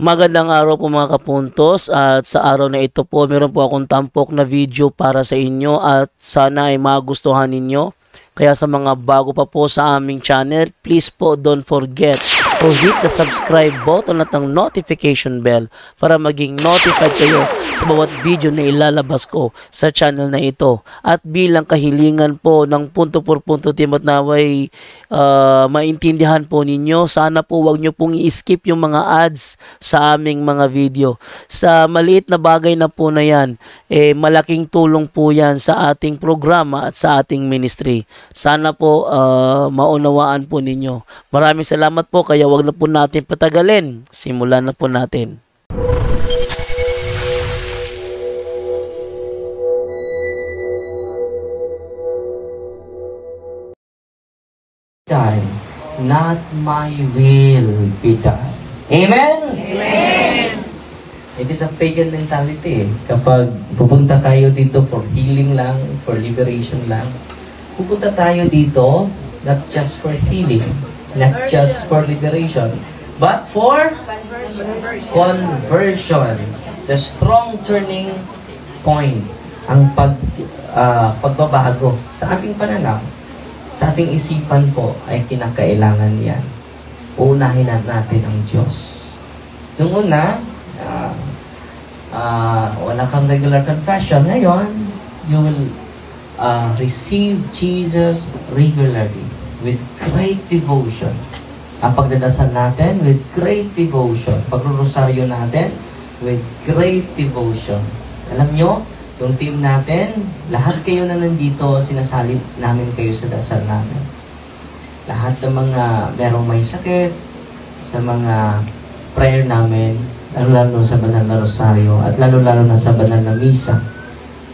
Magandang araw po mga kapuntos, at sa araw na ito po meron po akong tampok na video para sa inyo at sana ay magustuhan ninyo. Kaya sa mga bago pa po sa aming channel, please po don't forget to hit the subscribe button at ang notification bell para maging notified kayo sa bawat video na ilalabas ko sa channel na ito. At bilang kahilingan po ng punto por punto team at naway maintindihan po ninyo, sana po wag nyo pong i-skip yung mga ads sa aming mga video. Sa maliit na bagay na po na yan, malaking tulong po yan sa ating programa at sa ating ministry. Sana po maunawaan po ninyo. Maraming salamat po, kaya wag na po natin patagalin. Simulan na po natin. Not my will be done. Amen? Amen! It is a pagan mentality. Kapag pupunta tayo dito for healing lang, for liberation lang, pupunta tayo dito not just for healing, not just for liberation, but for conversion. The strong turning point. Ang pagbabago sa ating pananaw, sa ating isipan po ay kinakailangan yan. Uunahin natin ang Diyos. Nung una, wala kang regular confession. Ngayon, you will receive Jesus regularly with great devotion. Ang pagdadasal natin with great devotion. Pagrurosaryo natin with great devotion. Alam nyo, yung team natin, lahat kayo na nandito, sinasali namin kayo sa dasal namin. Lahat ng mga merong may sakit, sa mga prayer namin, lalo-lalo sa banal na rosaryo, at lalo-lalo na sa banal na misa.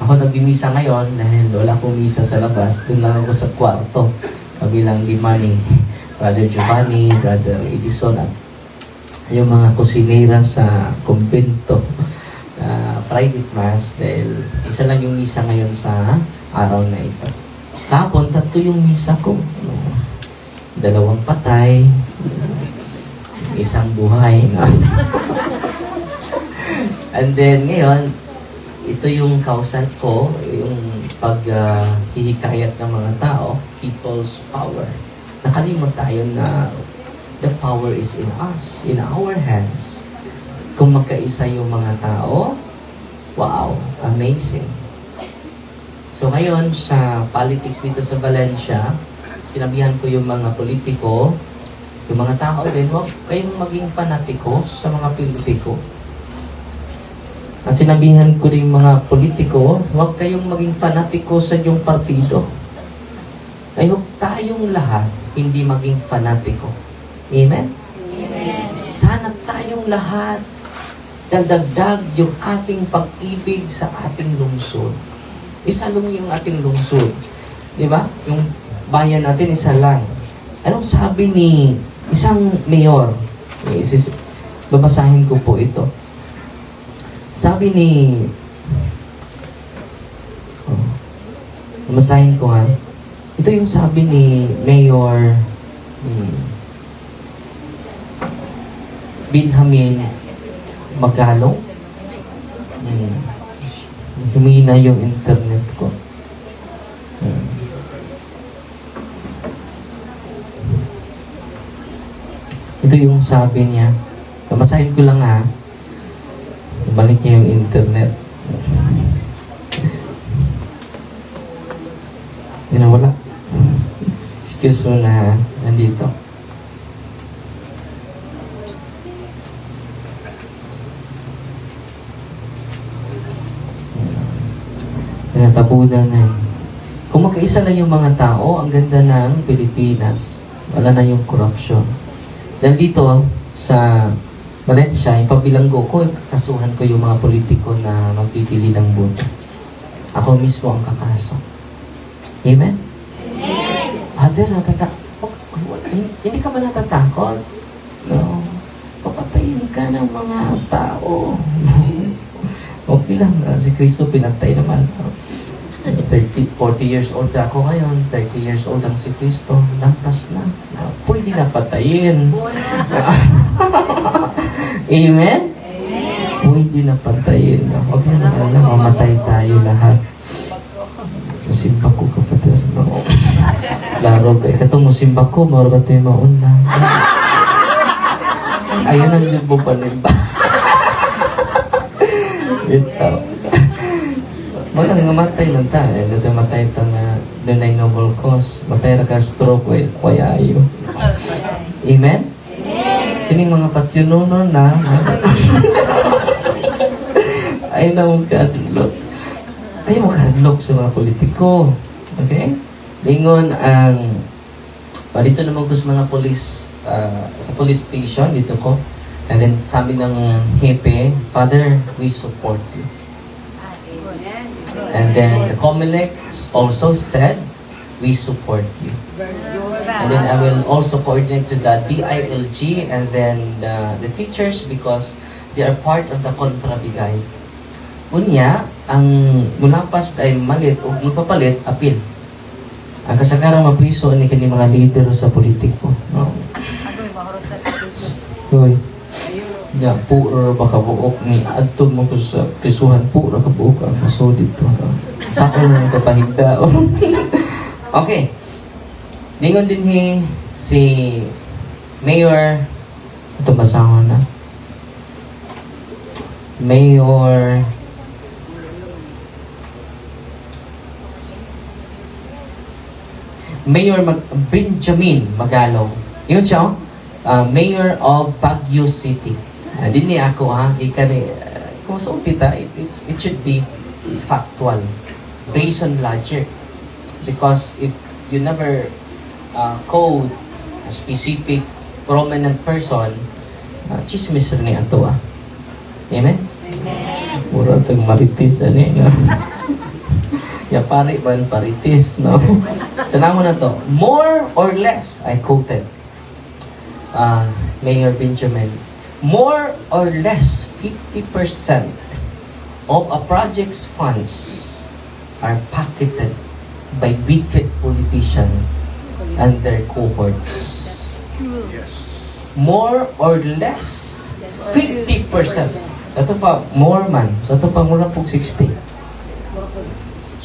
Ako nagmimisa ngayon dahil wala akong misa sa labas. Doon lang ako sa kwarto. Kabilang Limani, Brother Giovanni, Brother Edison, at yung mga kusinera sa kumpento. Private mass dahil isa lang yung misa ngayon sa araw na ito. Kahapon, 3 yung misa ko. 2 patay, 1 buhay. And then ngayon, ito yung kausan ko, yung paghihikayat ng mga tao, people's power. Nakalimot tayo na the power is in us, in our hands. Kung magkaisa yung mga tao, wow, amazing. So ngayon, sa politics dito sa Valencia, sinabihan ko yung mga politiko, yung mga tao din, huwag kayong maging panatiko sa mga politiko. At sinabihan ko rin mga politiko, huwag kayong maging panatiko sa inyong partido. Ay huwag tayong lahat hindi maging panatiko. Amen? Amen. Sana tayong lahat dadagdag yung ating pag-ibig sa ating lungsod. Isalong yung ating lungsod. Di ba? Yung bayan natin, isa lang. Anong sabi ni isang mayor? Babasahin ko po ito. Sabi ni... babasahin ko ha. Ito yung sabi ni Mayor Benjamin Magalong. Humina yung internet ko. Ito yung sabi niya. Babasahin ko lang ha. Balik niya yung internet. Wala. Excuse mo na nandito. Natapunan na. Kung magkaisa lang yung mga tao, ang ganda ng Pilipinas. Wala na yung corruption. Dahil dito, sa Valencia, ipabilanggo ko, kasuhan ko yung mga politiko na magpipili ng boto. Ako mismo ang kakaso. Amen? Amen! Father, hindi ka ba natatakot? No. Papatayin ka ng mga tao. Okay lang. Si Kristo pinatay naman. 40 years old ako ngayon, 30 years old ang si Kristo, lampas na. Pwede na patayin. Amen? Pwede na patayin. Huwag na mag-alala, mamatay tayo lahat. Musimba ko kapatid. No. Laro ba? Katong musimba ko, mawala ba tayo mauna? Ayun ang libo pa nila. Ito. Mga ngamatay lang tayo. Dito matay ito na dunay noble cause. Matay na ka stroke, kaya ayo. Amen? Kining mga patyununo na ay na mong kahadlok. Ay mo kahadlok sa mga politiko. Okay? Lingon ang dito naman ko sa mga police sa police station dito ko. And then sabi ng hepe, Father, we support you. And then the COMELEC also said, we support you. And then I will also coordinate to the DILG and then the teachers because they are part of the kontrabigay. Unya, ang mulampas ay malit o ipapalit, apil. Ang kasagarang mapriso ni kini mga leader sa politiko. No? Uy. Ya, puro baka buok ni adtong mo sa prisuhan, puro ka buok ang kaso dito. Sa akin ang kapahigda. Okay. Lingon din si Mayor, ito basahon na. Mayor Benjamin Magalong. Yun siya, Mayor of Baguio City. Din niya ako kung sa umpita, it should be factual, based on logic. Because if you never code a specific prominent person, chismis rin niya ito. Amen? Amen. Mura itong maritis niya. Ya pari ba yung paritis, no? Tanang mo na to. More or less, I quoted Mayor Benjamin, more or less 50% of a project's funds are pocketed by wicked politicians and their cohorts. That's true. Yes. More or less 50%. Ito pa, more man. So ito pa, mura po 60.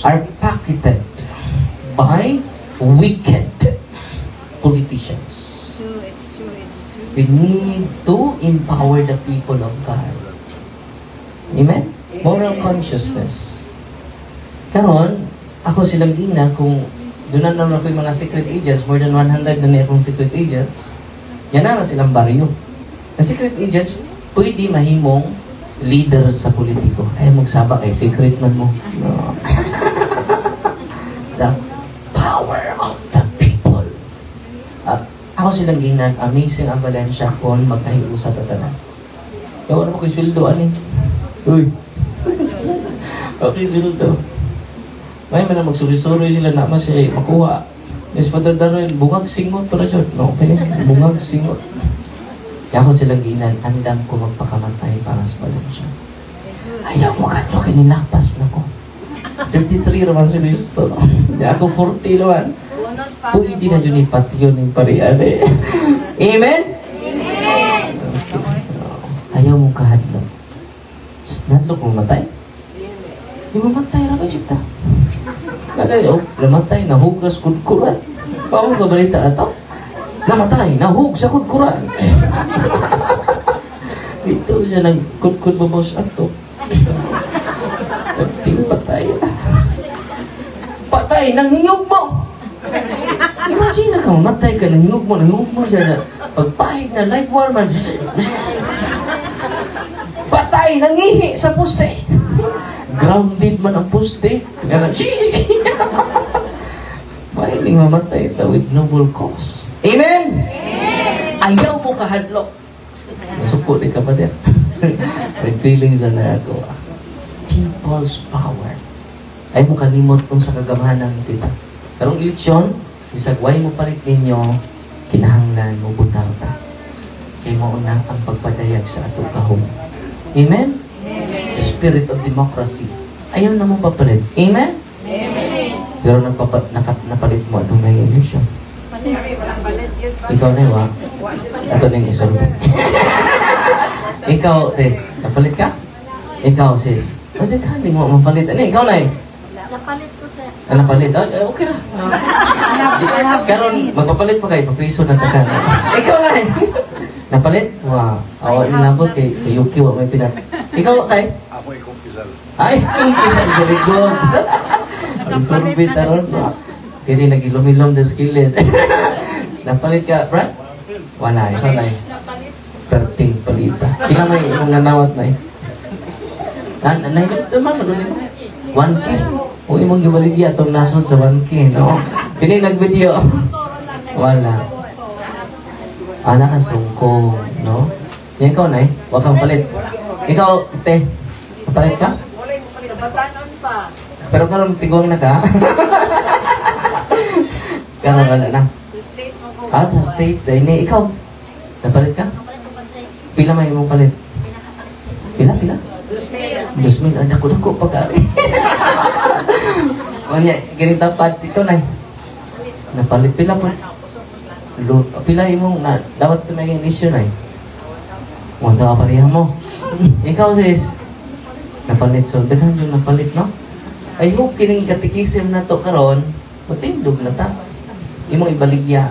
Are pocketed by wicked politicians. It's true. We need to empower the people of God. Amen? Moral consciousness. Karon, ako silang gina kung doon na naman ako yung mga secret agents, more than 100 na niya akong secret agents, yan na silang baryo. Ang secret agents, pwede mahimong leader sa politiko. Ay, magsaba kay secret man mo. No. The power of the people. Ako silang ginan, amazing ang Valencia kung magkahiusa ta tanan. Yawan mo kay sweldo ani. Uy. Okay, sweldo. May man magsuri-suri sila na siya makuha. Yes, padadaroin, bungag singot para dyan. No, okay? Bungag singot. Kaya ako silang ginan, andam ko magpakamatay para sa Valencia. Ayaw mo kanyo, kinilapas na ko. 33 naman si Risto. Ako 40 naman. Pwede na yun ipatyon ng pariyan eh. Amen? Amen. Ayaw mong kahadlok. Nadlok mong matay? Di mo matay na ba siya? Kagayo, namatay, nahugras kudkuran. Paano ka balita ito? Namatay, nahug sa kudkuran. Ito siya nagkudkud babos ato. Pagting patay. Patay, nanghingog mo! Imagine ka, matay ka, nanghingog mo siya na pagpahig na life warmer. Patay, nangihi sa poste. Grounded man ang poste. Kaya na, mahiling mamatay ito with noble cause. Amen? Amen! Ayaw mo kahadlok. Masuko din ka pa din. May feelings na ako. People's power. Ay mo kalimot kung sa kagamahan ng kita. Karong eleksyon, isagway mo palit ninyo, kinahanglan mo butar ta. Kaya mo una ang pagpadayag sa atong kahong. Amen? Amen? The spirit of democracy. Ayaw na mo papalit. Amen? Amen? Pero napalit mo atong may eleksyon. Ikaw na yun, Ato na yung isorbo. Ikaw, napalit ka? Ikaw, sis. O, hindi mo mapalit. Ano, ikaw na Napalit ko sa... napalit? Okay na. Karon, magpapalit pa kayo. Papiso na ka. Ikaw na napalit? Wow. Awal inabot kay sa Yuki. May pinat. Ikaw, tay? Ako ikumpizal. Ay, kumpisal. Very good. Isurbit na ron. Kini nagilumilom na skillet. Napalit ka, Brad? Wala. Ikaw na perting palita. Ikaw may imong nanawat na nahilip naman, madunin 1K. O imong gibaligya itong nasod sa 1K, no? Pili nag-video. Wala. Anak sungkong, no? Yan ikaw, Nay. Huwag kang palit. Ikaw, te, palit ka? Sa batanon pa. Pero karon tigong na ka. Karon wala na. Sa States mo ko. Sa States, dahil ni ikaw. Napalit ka? Pila may imong palit? Pila? 2,000, anak ko na ko pag-ari. O niya, ganito pads ito na. Napalit pila po. Pila imong na, dapat ito may issue na. Wanda ka pareha mo. Ikaw sis. Napalit. So, daghan yung napalit, no? I hope kining katikisim na to karon, matindog na ta. Imong ibaligya.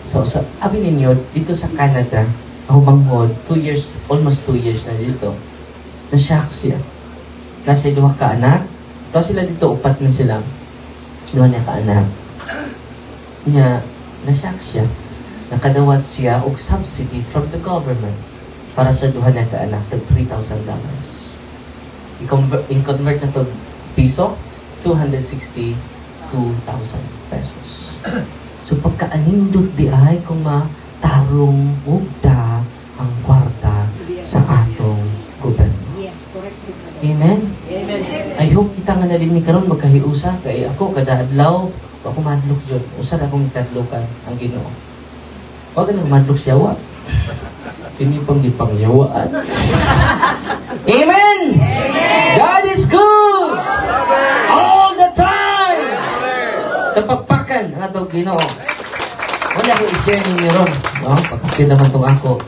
So, sabi ninyo, dito sa Canada, humanghod, 2 years, almost 2 years na dito. Na-shock siya. Nasa 2 ka anak. Tapos sila dito, 4 na sila. 2 niya ka anak. Niya, na-shock siya. Nakadawat siya og subsidy from the government para sa 2 niya ka anak, tag $3,000. I-convert na to piso, 262,000 pesos. So pagkaanindot di ay kung matarong mugda ang kwarta sa atong gobyerno. Yes, correct. Amen? Amen. I hope kita nga nalini karon magkahiusa kay ako kada adlaw ako madlok jud. Usa ra akong katlokan ang Ginoo. Wag na madlok siya wa. Kini pang gipangyawaan. Amen. God is good all the time. Tapakpakan ang atong Ginoo. Wala ko i-share ninyo ron. No? Pagkakita naman itong ako,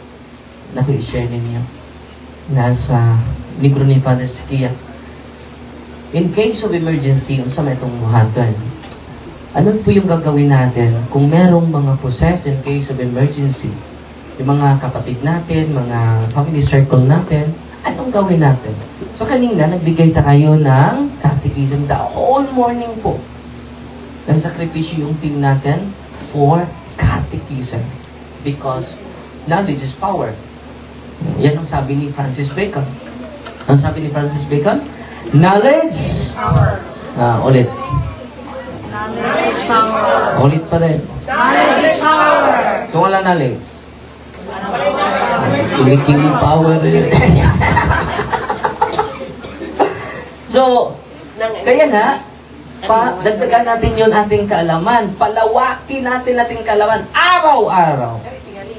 na ko i-share ninyo. Nasa libro ni Father Sikia. In case of emergency, unsa may itong muhatan? Ano po yung gagawin natin kung merong mga possess in case of emergency? Yung mga kapatid natin, mga family circle natin, anong gawin natin? So kanina, nagbigay tayo ng catechism the whole morning po. Nagsakripisyo yung team natin for catechism. Because knowledge is power. Yan ang sabi ni Francis Bacon. Ang sabi ni Francis Bacon? Knowledge Power. Ulit. Knowledge power. Ulit pa rin. Knowledge power. Kung wala knowledge, kilikili power rin. So, kaya na, dagdagan natin yun ating kaalaman. Palawakin natin ating kaalaman araw-araw.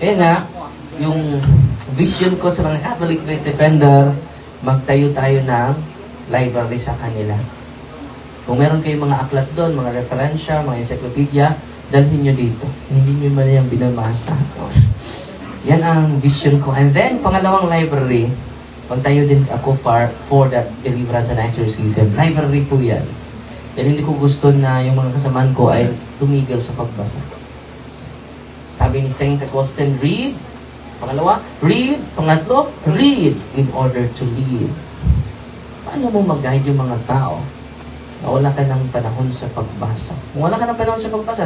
Kaya nga, yung vision ko sa mga Catholic Faith Defender, magtayo tayo ng library sa kanila. Kung meron kayong mga aklat doon, mga referensya, mga encyclopedia, dalhin nyo dito. Hindi nyo man yung binamasa. Yan ang vision ko. And then, pangalawang library, magtayo din ako for that deliverance and exorcism. Library po yan. Dahil hindi ko gusto na yung mga kasamaan ko ay tumigil sa pagbasa. Sabi ni Saint Augustine, read. Pangalawa, read. Pangatlo, read in order to live. Paano mo mag-guide yung mga tao na wala ka ng panahon sa pagbasa? Kung wala ka ng panahon sa pagbasa,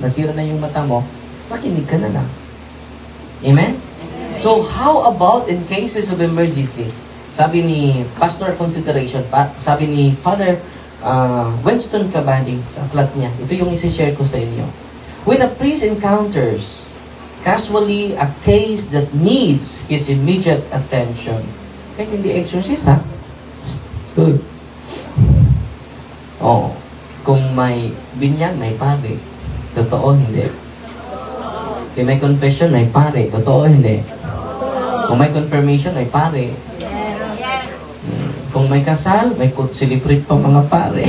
nasira na yung mata mo, makinig ka na lang. Amen? So, how about in cases of emergency? Sabi ni Pastor Consideration, sabi ni Father Winston Cabading sa aklat niya, ito yung isi-share ko sa inyo. When a priest encounters casually a case that needs his immediate attention, kahit hindi exorcist, ha? Good. Oh, kung may binyag, may pare. Totoo, hindi. Kung may confession, may pare. Totoo, hindi. Kung may confirmation, may pare. Kung may kasal, may celebrate pa mga pare.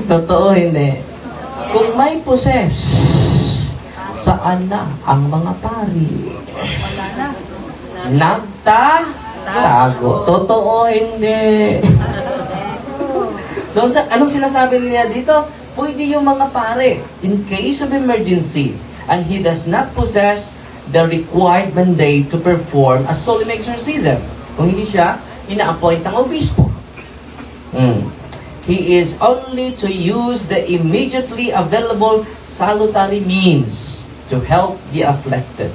Totoo, hindi. Kung may possess, saan na ang mga pari? nagtatago. Totoo, hindi. So, anong sinasabi niya dito? Pwede yung mga pare, in case of emergency, and he does not possess the required mandate to perform a solemn exorcism. Kung hindi siya, ina-appoint ng obispo. He is only to use the immediately available salutary means to help the afflicted.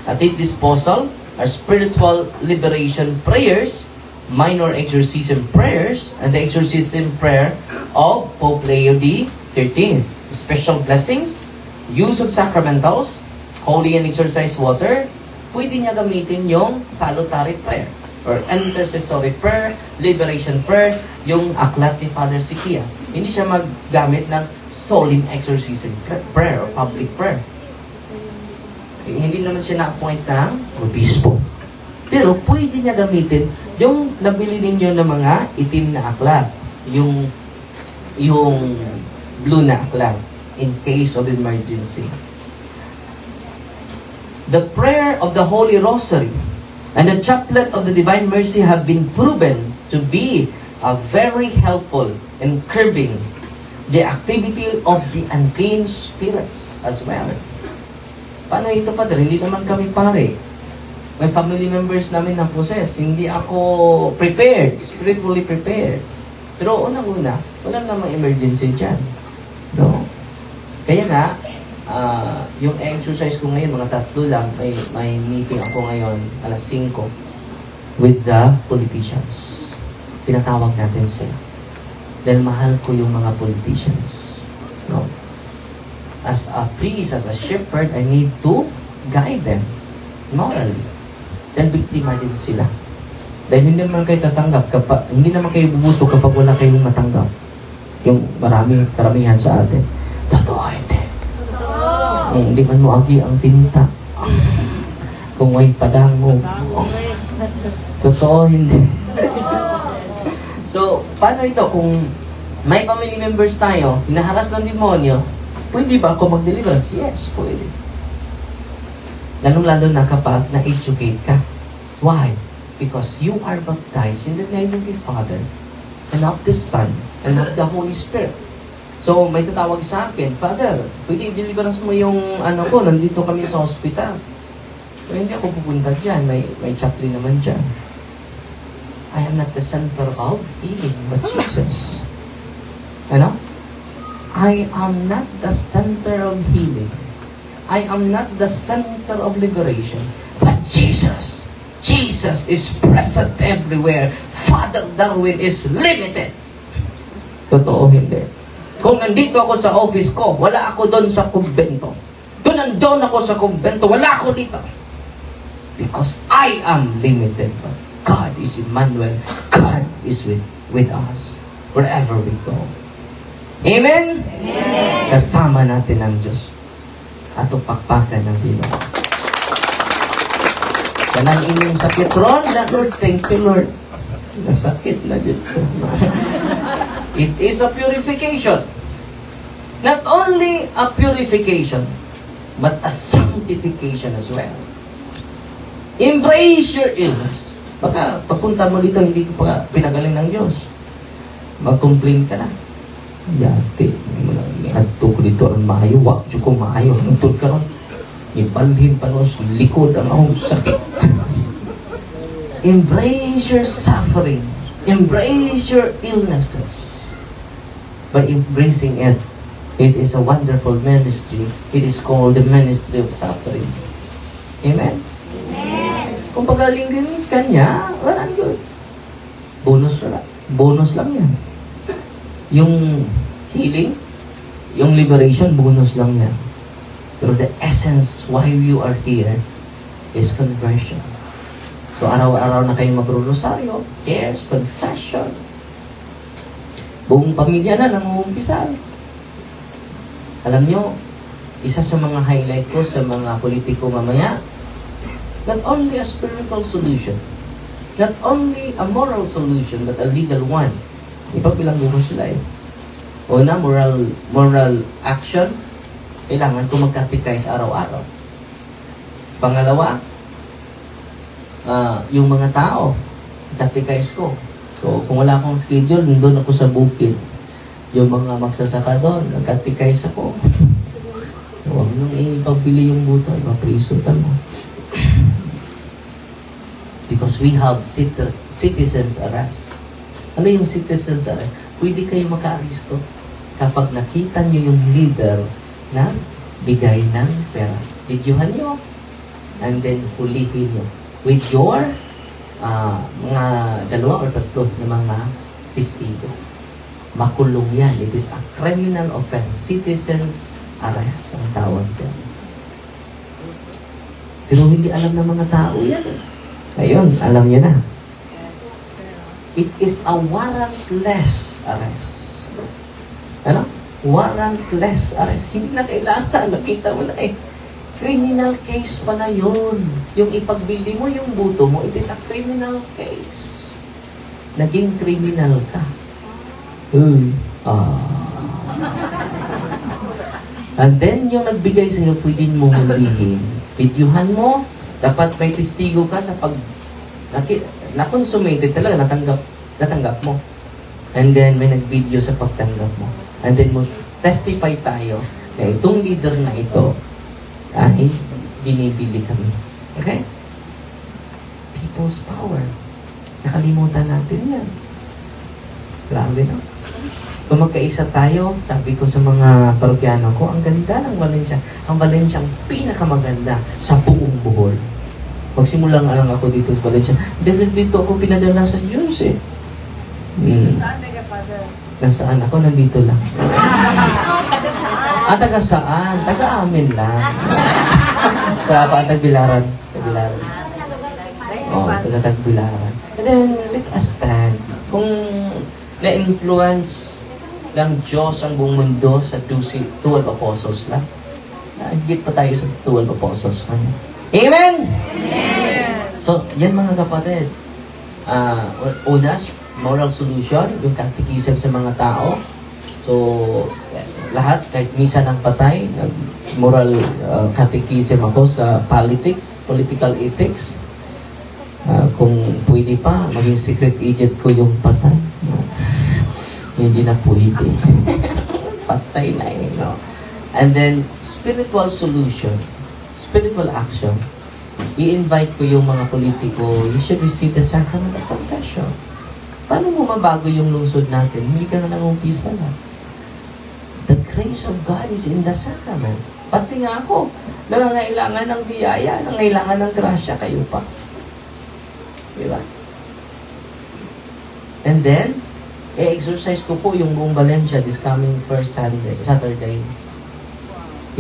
At his disposal are spiritual liberation prayers, minor exorcism prayers, and the exorcism prayer of Pope Leo XIII. Special blessings, use of sacramentals, holy and exorcised water, pwede niya gamitin yung salutary prayer or intercessory prayer, liberation prayer, yung aklat ni Father Sikia. Hindi siya maggamit ng solemn exorcism prayer or public prayer. Hindi naman siya na-appoint ng obispo. Pero pwede niya gamitin yung nabili ninyo ng mga itim na aklat, yung blue na aklat, in case of emergency. The prayer of the Holy Rosary and the chaplet of the Divine Mercy have been proven to be very helpful in curbing the activity of the unclean spirits as well. Paano ito, Padre? Hindi naman kami pare. May family members namin na possess. Hindi ako prepared, spiritually prepared. Pero unang-una, wala namang emergency dyan. No? Kaya nga, yung exercise ko ngayon, mga 3 lang, may meeting ako ngayon, alas 5, with the politicians. Pinatawag natin sila. Dahil mahal ko yung mga politicians. No? As a priest, as a shepherd, I need to guide them morally. Dahil biktima din sila. Dahil hindi naman kayo tatanggap, hindi naman kayo bubuto kapag wala kayong matanggap. Yung karamihan sa atin. Totoo, hindi. Hindi man mo agi ang tinta. Kung may padango. Totoo, hindi. So, paano ito? Kung may family members tayo, hinaharas ng demonyo, pwede ba ako mag-deliverance? Yes, pwede. Lalong-lalo na kapag na-educate ka. Why? Because you are baptized in the name of the Father, and of the Son, and of the Holy Spirit. So, may tatawag sa akin, Father, pwede i-deliverance mo yung ko, nandito kami sa hospital. So, hindi ako pupunta dyan. May chaplain naman dyan. I am not the center of healing, but Jesus. Ano? I am not the center of healing. I am not the center of liberation, but Jesus. Jesus is present everywhere. Father Darwin is limited. Totoo, hindi. Kung nandito ako sa office ko, wala ako doon sa kumbento. Kung nandun ako sa kumbento, wala ako dito. Because I am limited, but God is Emmanuel. God is with us wherever we go. Amen? Amen. Kasama natin ang Diyos at upakpakan ng Pinoy. Kanang inyong sakit ron, Lord, thank you, Lord. Nasakit na dito. It is a purification. Not only a purification, but a sanctification as well. Embrace your illness. Baka pagpunta mo dito, hindi ko pa pinagaling ng Diyos. Mag-complain ka na. Yate, adto ko dito ang maayo, wak ko maayo. Nungtod ka ron, ibalhin pa nun sa likod ang akong sakit. Embrace your suffering. Embrace your illnesses. By embracing it, it is a wonderful ministry. It is called the ministry of suffering. Amen? Amen. Kung pagaling ka niya, wala yun. Bonus lang yan. Yung healing, yung liberation, bonus lang yan. Pero the essence why you are here is conversion. So araw-araw na kayo magro-rosaryo, prayers, confession. Buong pamilya na nangungumpisa. Alam nyo, isa sa mga highlight ko sa mga politiko mamaya, not only a spiritual solution, not only a moral solution, but a legal one. Ipabilang mo sila eh. Una, moral action, kailangan ko magkapitay sa araw-araw. Pangalawa, yung mga tao, katikais ko. So, kung wala akong schedule, nandun ako sa bukid. Yung mga magsasaka doon, nagkatikais ako. Huwag nung ipagbili yung buto, ipapriso ka mo. Because we have citizens arrest. Ano yung citizens arrest? Pwede kayo maka-aristo kapag nakita nyo yung leader na bigay ng pera. Videohan nyo. And then, hulihin nyo. With your mga 2 or 3 na mga testigo. Makulong yan. It is a criminal offense. Citizens arrest ang tawag yan. Pero hindi alam ng mga tao yan. Ayun, alam niyo na. It is a warrantless arrest. Ano? Warrantless arrest. Hindi na kailangan. Nakita mo na eh. Criminal case pala yun. Yung ipagbili mo yung buto mo, it is a criminal case. Naging criminal ka. And then, yung nagbigay sa'yo, pwede mo hulihin. Videohan mo, dapat may testigo ka sa pag na-consummated talaga, natanggap mo. And then, may nag-video sa pagtanggap mo. And then, testify tayo na itong leader na ito ay binibili kami. Okay? People's power. Nakalimutan natin yan. Grabe, no? Kung magkaisa tayo, sabi ko sa mga parokyano ko, ang ganda ng Valencia. Ang Valencia ang pinakamaganda sa buong Bohol. Magsimula nga lang ako dito sa Valencia. Dito ako pinadala sa Diyos eh. Saan taga, Father? Nasaan ako? Nandito lang. Taga saan? Taga amin lang. Kaya pa, Tagbilaran. Tagbilaran. Taga Tagbilaran. And then, let us stand. Kung na-influence ng Diyos ang buong mundo sa 12 apostles lang, higit pa tayo sa 12 apostles lang. Amen? Amen! So, yan mga kapatid. Unas, moral solution, yung catechism sa mga tao. So, lahat, kahit misa ng patay, moral catechism ako sa politics, political ethics. Kung pwede pa, maging secret agent ko yung patay. Hindi na pwede. Patay na eh, no? And then, spiritual solution, spiritual action. I-invite ko yung mga politiko, you should receive the sacrament of confession. Paano mo mabago yung lungsod natin? Hindi ka na nang-umpisa na. The grace of God is in the sacrament. Pati nga ako, nangangailangan ng biyaya, nangangailangan ng grasya, kayo pa. Diba? And then, exercise ko po yung buong Valencia this coming first Saturday.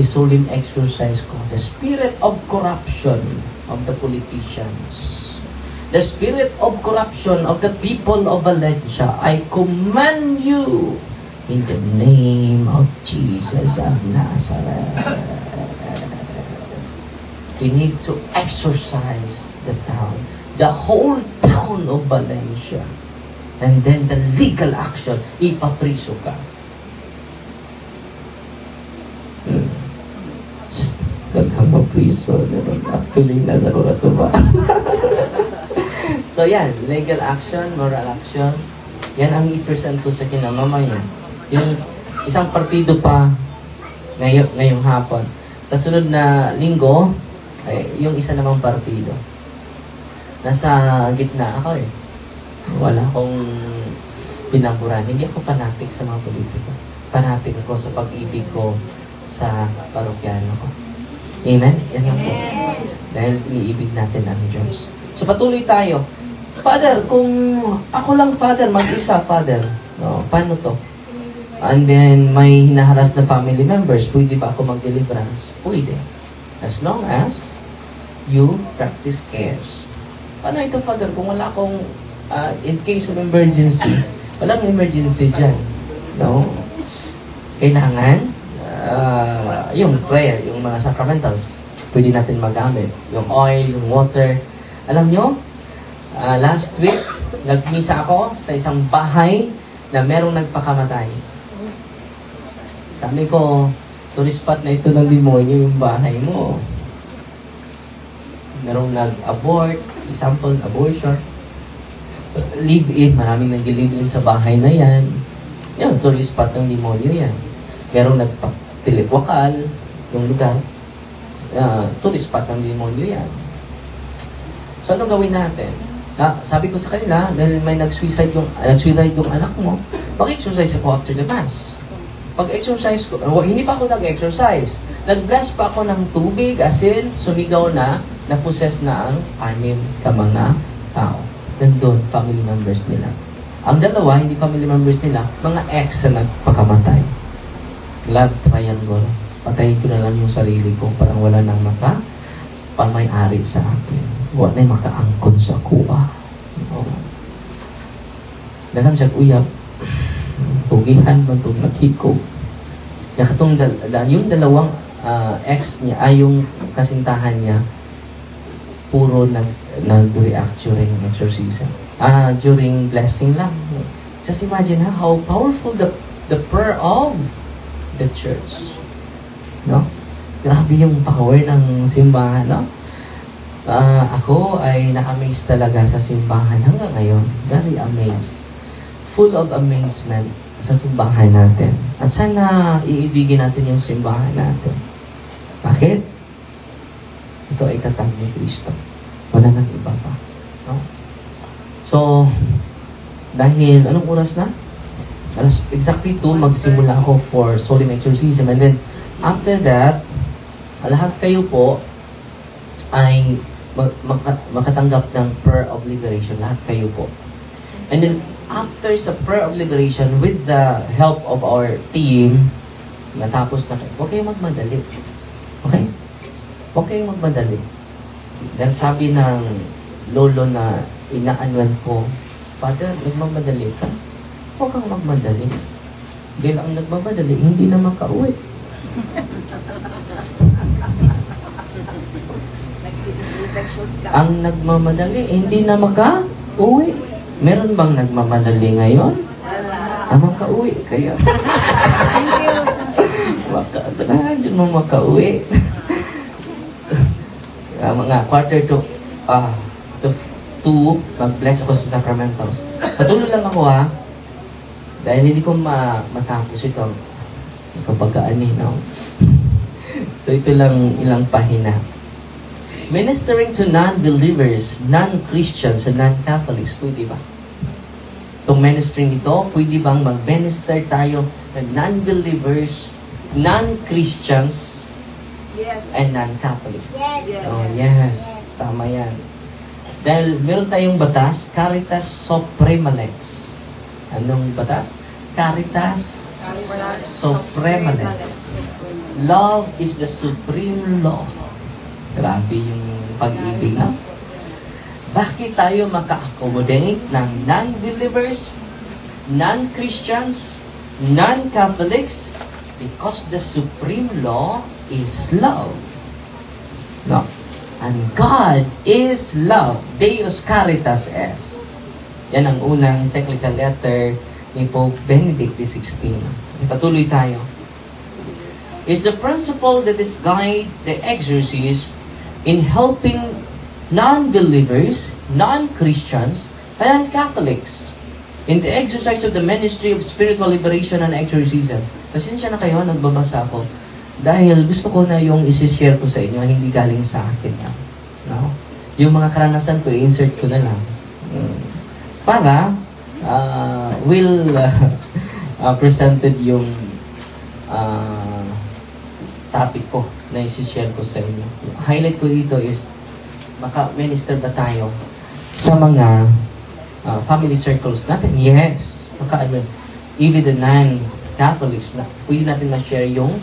Solemn exercise ko. The spirit of corruption of the politicians. The spirit of corruption of the people of Valencia, I command you in the name of Jesus of Nazareth. We need to exorcise the town, the whole town of Valencia. And then the legal action, ipapriso ka. Daghang mapriso. Actually, nasa ko na ito ba? So yan, legal action, moral action. Yan ang i-present ko sa kinamamayan. Yung isang partido pa ngayong hapon. Sa sunod na linggo, yung isa namang partido. Nasa gitna ako eh. Wala akong pinaburan. Hindi ako fanatic sa mga politiko. Fanatic ako sa pag-ibig ko sa parokyano ko. Amen? Yan lang po. Dahil iniibig natin ang Diyos. So patuloy tayo. Father, kung ako lang Father, mag-isa Father, no, paano to? And then may hinaharas na family members, pwede ba ako mag-deliverance? Pwede. As long as you practice cares. Paano ito Father? Kung wala akong in case of emergency, walang emergency dyan. No? Kailangan, yung prayer, yung mga sacramentals, pwede natin magamit. Yung oil, yung water. Alam nyo, last week, nagmisa ako sa isang bahay na merong nagpakamatay. Sabi ko, tourist spot na ito ng demonyo yung bahay mo. Merong nag-abort, Example, abortion. Live-in, maraming nag-live-in sa bahay na yan. Yan, tourist spot ng demonyo yan. Merong nagpapilikwakal yung lugar. Tourist spot ng demonyo yan. So, ano gawin natin? Sabi ko sa kanila, dahil may nag-suicide yung anak mo, mag-exercise ako after the mass. Pag-exercise ko, hindi pa ako nag-exercise. Nag-bless pa ako ng tubig, asin, sumigaw na, na-possess na ang 6 ka mga tao. Nandun, family members nila. Ang dalawa, hindi family members nila, mga ex na nagpakamatay. Love triangle. Patayin ko na lang yung sarili ko, parang wala nang pamay-ari sa akin. Wala na makaangkon sa kuha. Dasam siya, uyab. Tugihan ba itong naghiko? Yung dalawang ex niya, yung kasintahan niya, puro nag-react during exorcism. During blessing lang. Just imagine how powerful the prayer of the church. No? Grabe yung power ng simbahan, no? Ako ay na-amaze talaga sa simbahan hanggang ngayon. Very amazed. Full of amazement sa simbahan natin. At sana iibigin natin yung simbahan natin. Bakit? Ito ay tatag ni Kristo. Wala nang iba pa. No? So, dahil, anong oras na? Exactly 2, magsimula ako for solemn exorcism. And then, after that, lahat kayo po ay makatanggap ng prayer of liberation. Lahat kayo po. And then, after sa prayer of liberation, with the help of our team, natapos na kayo. Huwag kayong magmadali. Okay? Huwag kayong magmadali. Dahil sabi ng lolo na inaanuan ko, Father, nagmamadali ka? Huwag kang magmadali. Dahil ang nagmamadali, hindi na makauwi. Ang nagmamadali, hindi na maka-uwi. Meron bang nagmamadali ngayon? Makauwi kayo. Yun mo makauwi. Mga quarter to 2, mag-bless ako sa sacramentals. Patuloy lang ako dahil hindi ko matapos ito. Kapag-aani, no? So ito lang ilang pahina. Ministering to non-believers, non-Christians, and non-Catholics, pwede ba? Itong ministering ito, pwede bang mag-minister tayo ng non-believers, non-Christians, and non-Catholics? Yes. Oh, yes. Tama yan. Dahil meron tayong batas, Caritas Suprema Lex. Anong batas? Caritas Suprema Lex. Love is the supreme law. Grabe yung pag-ibig, no? Bakit tayo maka-accommodate ng non-believers, non-Christians, non-Catholics? Because the supreme law is love. No. And God is love. Deus Caritas est. Yan ang unang encyclical letter ni Pope Benedict XVI. Ipatuloy tayo. Is the principle that is guide the exorcist in helping non-believers, non-Christians, and non-Catholics in the exercise of the ministry of spiritual liberation and exorcism. Pasensya na kayo, nagbabasa ako. Dahil gusto ko na yung isi-share ko sa inyo, hindi galing sa akin. No? Yung mga karanasan ko, i-insert ko na lang. Para, presented yung topic ko na isi-share ko sa inyo. Highlight ko dito is, maka-minister ba tayo sa mga family circles natin? Yes. Even the non-Catholics, na pwede natin ma-share yung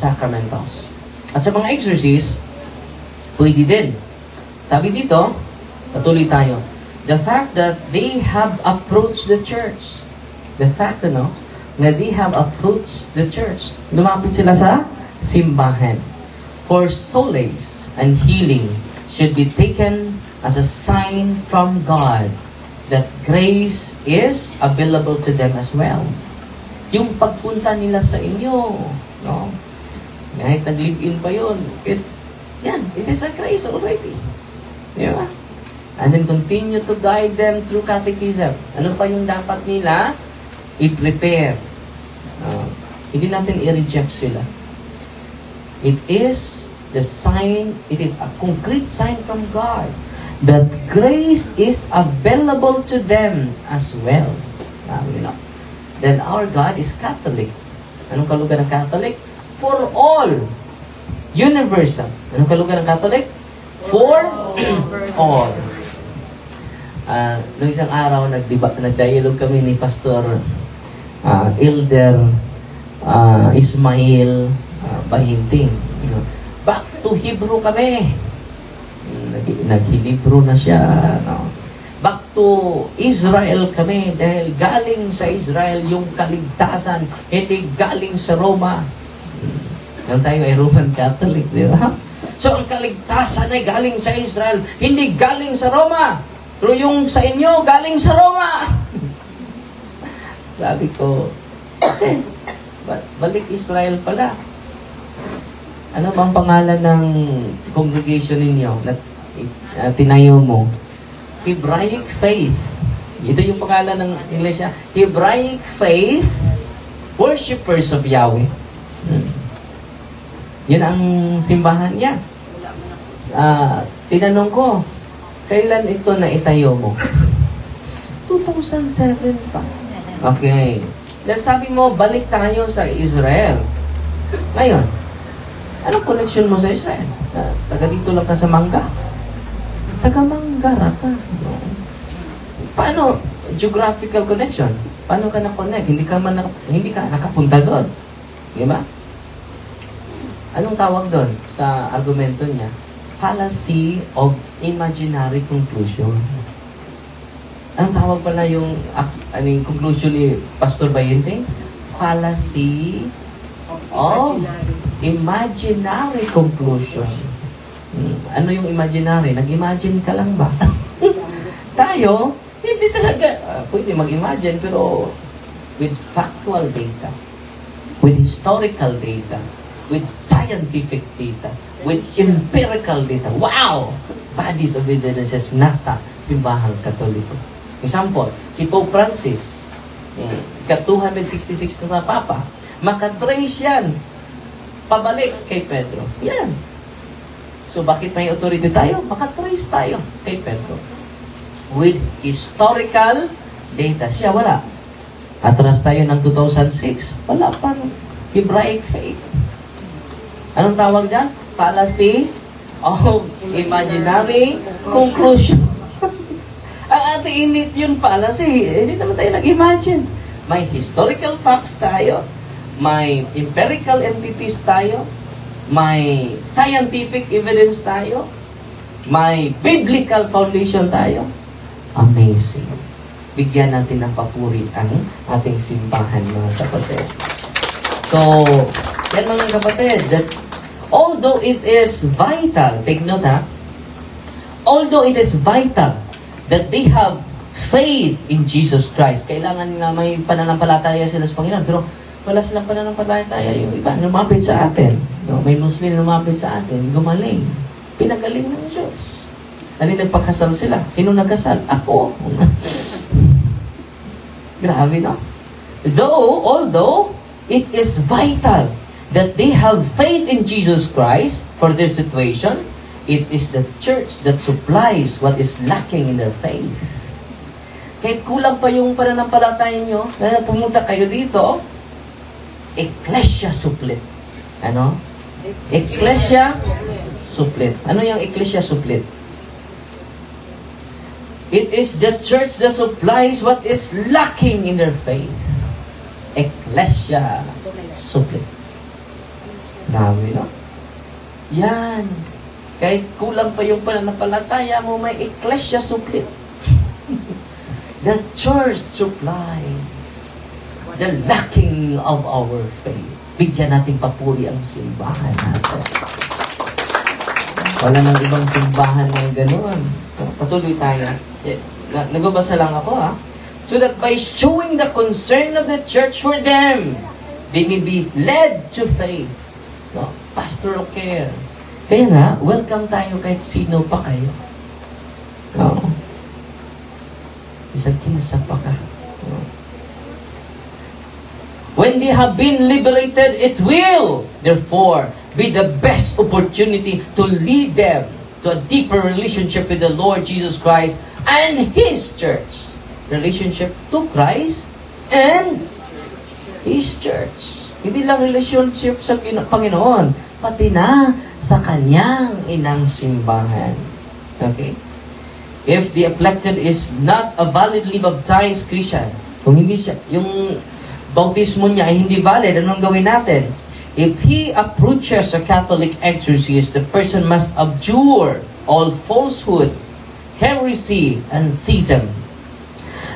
sacramentals. At sa mga exorcists, pwede din. Sabi dito, patuloy tayo. The fact that they have approached the church. The fact, na they have approached the church. Lumapit sila sa simbahan. For solace and healing should be taken as a sign from God that grace is available to them as well. Yung pagpunta nila sa inyo, no? Kahit nag-live-in pa yun, it is a grace already. Di ba? And then continue to guide them through catechism. Ano pa yung dapat nila? I-prepare. Hindi natin i-reject sila. It is the sign, it is a concrete sign from God that grace is available to them as well. You know, then our God is Catholic. Anong kalugar ng Catholic? For all. Universal. Anong kalugar ng Catholic? For all. Noong isang araw, nag-dialogue kami ni Pastor Elder Ismail Bahinting. You know, back to Hebrew kami. Nag-Hebrew na siya. No? Back to Israel kami dahil galing sa Israel yung kaligtasan, hindi galing sa Roma. Nang tayo ay Roman Catholic, di ba? So, ang kaligtasan ay galing sa Israel, hindi galing sa Roma. Pero yung sa inyo, galing sa Roma. Sabi ko, balik Israel pala. Ano bang pangalan ng congregation ninyo na tinayo mo? Hebraic Faith. Ito yung pangalan ng iglesia. Hebraic Faith Worshippers of Yahweh. Yun ang simbahan niya. Tinanong ko, kailan ito na itayo mo? 2007 pa. Okay. Then sabi mo, balik tayo sa Israel. Ngayon, anong connection mo sa Israel? Taga dito lang ka sa Mangga. Taga Manggara ka. Paano? Geographical connection. Paano ka na-connect? Hindi ka nakapunta doon. Di ba? Anong tawag doon sa argumento niya? Fallacy of imaginary conclusion. Anong tawag pala yung conclusion ni Pastor Bayenting? Fallacy of imaginary conclusion. Ano yung imaginary? Nag-imagine ka lang ba? Tayo, hindi talaga. Pwede mag-imagine, pero with factual data, with historical data, with scientific data, with empirical data. Wow! Bodies of evidences nasa simbahang Katoliko. Example, si Pope Francis, ka-266 na Papa, makatrace yan pabalik kay Pedro. Yan. So, bakit may authority tayo? Makatrace tayo kay Pedro. With historical data. Siya, wala. Atras tayo ng 2006. Wala pa. Hebraic faith. Anong tawag dyan? Fallacy of imaginary conclusion. Ang ati-init yun fallacy. Hindi naman tayo nag-imagine. May historical facts tayo. May empirical entities tayo. May scientific evidence tayo. May biblical foundation tayo. Amazing. Bigyan natin ng papuri ang ating simbahan, mga kapatid. So, yan mga kapatid, that although it is vital, take note ha, although it is vital that they have faith in Jesus Christ, kailangan nga may pananampalataya sila sa Panginoon, pero wala silang pananampalataya yung iba, lumapit sa atin. No, may Muslim lumapit sa atin, gumaling, pinagaling ng Diyos. Ano nagpakasal sila? Sino nagkasal? Ako. Grabe, no? Although it is vital that they have faith in Jesus Christ for their situation, it is the church that supplies what is lacking in their faith. Kahit kulang pa yung pananampalataya nyo, na pumunta kayo dito, Ecclesia supplit. Ano? Ecclesia supplit. Ano yung Ecclesia supplit? It is the church that supplies what is lacking in their faith. Ecclesia supplit. Dami, no? Yan. Kahit kulang pa yung pananampalataya mo, may Ecclesia supplit. The church supplies the lacking of our faith. Bigyan natin papuri ang simbahan natin. Wala nang ibang simbahan na gano'n. Patuloy tayo. Nagbabasa lang ako, ha? So that by showing the concern of the church for them, they may be led to faith. No? Pastoral care. Kaya nga, welcome tayo kahit sino pa kayo. Oo. Isang kinsa pa ka. When they have been liberated, it will, therefore, be the best opportunity to lead them to a deeper relationship with the Lord Jesus Christ and His church. Relationship to Christ and His church. Hindi lang relationship sa Panginoon, pati na sa Kanyang inang simbahan. Okay? If the afflicted is not a validly baptized Christian, kung hindi siya, yung bautismo niya ay hindi valid, anong gawin natin? If he approaches a Catholic exorcist, the person must abjure all falsehood, heresy, and schism.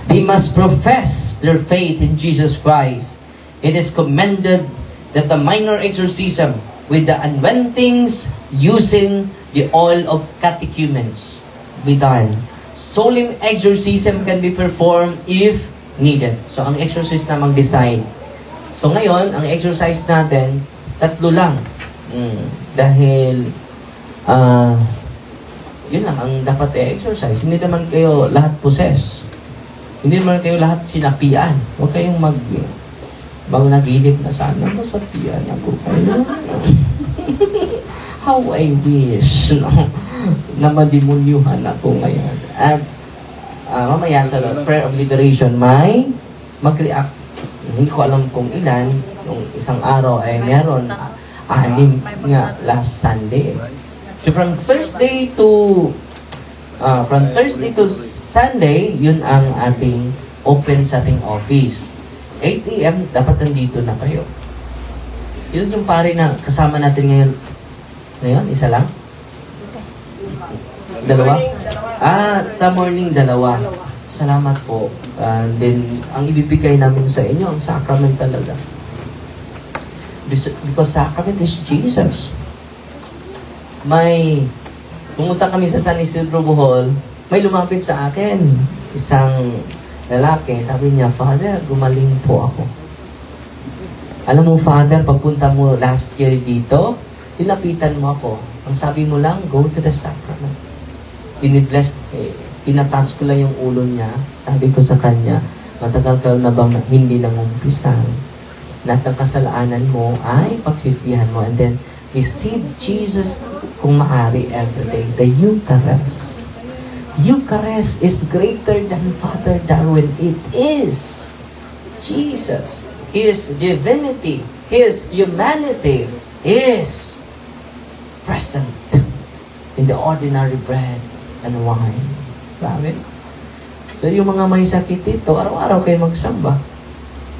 They must profess their faith in Jesus Christ. It is commended that the minor exorcism with the anointings using the oil of catechumens be done. Solemn exorcism can be performed if needed. So, ang exorcist na mag-decide. So, ngayon, ang exercise natin, 3 lang. Dahil, yun lang, ang dapat exercise. Hindi naman kayo lahat possess. Hindi naman kayo lahat sinapian. Huwag kayong nagilip na sana, masapian ako kayo. How I wish, no? Na madimunyuhan ako ngayon. At, mamaya sa prayer of liberation, may mag-react. Hindi ko alam kung ilan. Yung isang araw ay meron 6 nga last Sunday. So from Thursday to Sunday, yun ang ating open sa ating office. 8 a.m. dapat nandito na kayo. Yun yung pare na kasama natin ngayon. Ngayon, isa lang? 2? Sa morning, 2. Salamat po. Then, ang ibibigay namin sa inyo, ang sacrament talaga. Because sacrament is Jesus. Pumunta kami sa San Isidro, Bohol, may lumapit sa akin. Isang lalaki, sabi niya, Father, gumaling po ako. Alam mo, Father, pagpunta mo last year dito, tinapitan mo ako. Ang sabi mo lang, go to the sacrament. Binibless, pinatouch ko lang yung ulo niya. Sabi ko sa kanya, matagal ka na bang hindi nangumpisan? Lahat ng kasalanan mo ay pagsisihan mo. And then, receive Jesus kung maaari every day. The Eucharist. Eucharist is greater than Father Darwin. It is Jesus. His divinity, His humanity is present in the ordinary bread and wine. Grabe. So yung mga may sakit dito, araw-araw kayo magsamba.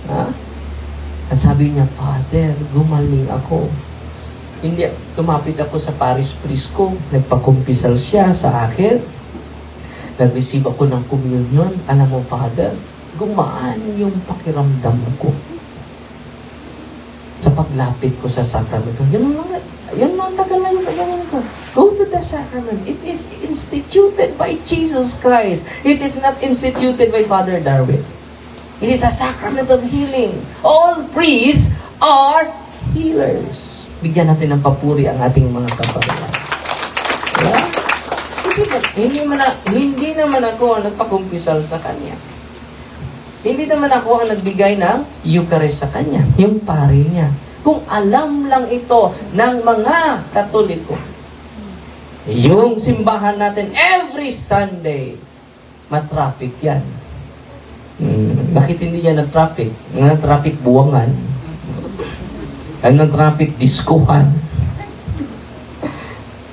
Ha? At sabi niya, Father, gumaling ako. Hindi, tumapit ako sa parish priest ko. Nagpakumpisal siya sa akin. Nag-receive ako ng communion. Alam mo, Father, gumaan yung pakiramdam ko. Sa paglapit ko sa sakramento. Yan lang tagal na yung kailangan ko. Go to the sacrament. It is instituted by Jesus Christ. It is not instituted by Father Darwin. It is a sacrament of healing. All priests are healers. Bigyan natin ng papuri ang ating mga kapatid. Yeah? Hindi naman ako ang nagpakumpisal sa kanya. Hindi naman ako ang nagbigay ng Eucharist sa kanya. Yung pare niya. Kung alam lang ito ng mga Katoliko, yung simbahan natin every Sunday, matraffic yan. Bakit hindi yan nag-traffic? Nag-traffic buwangan. Nag-traffic diskuhan.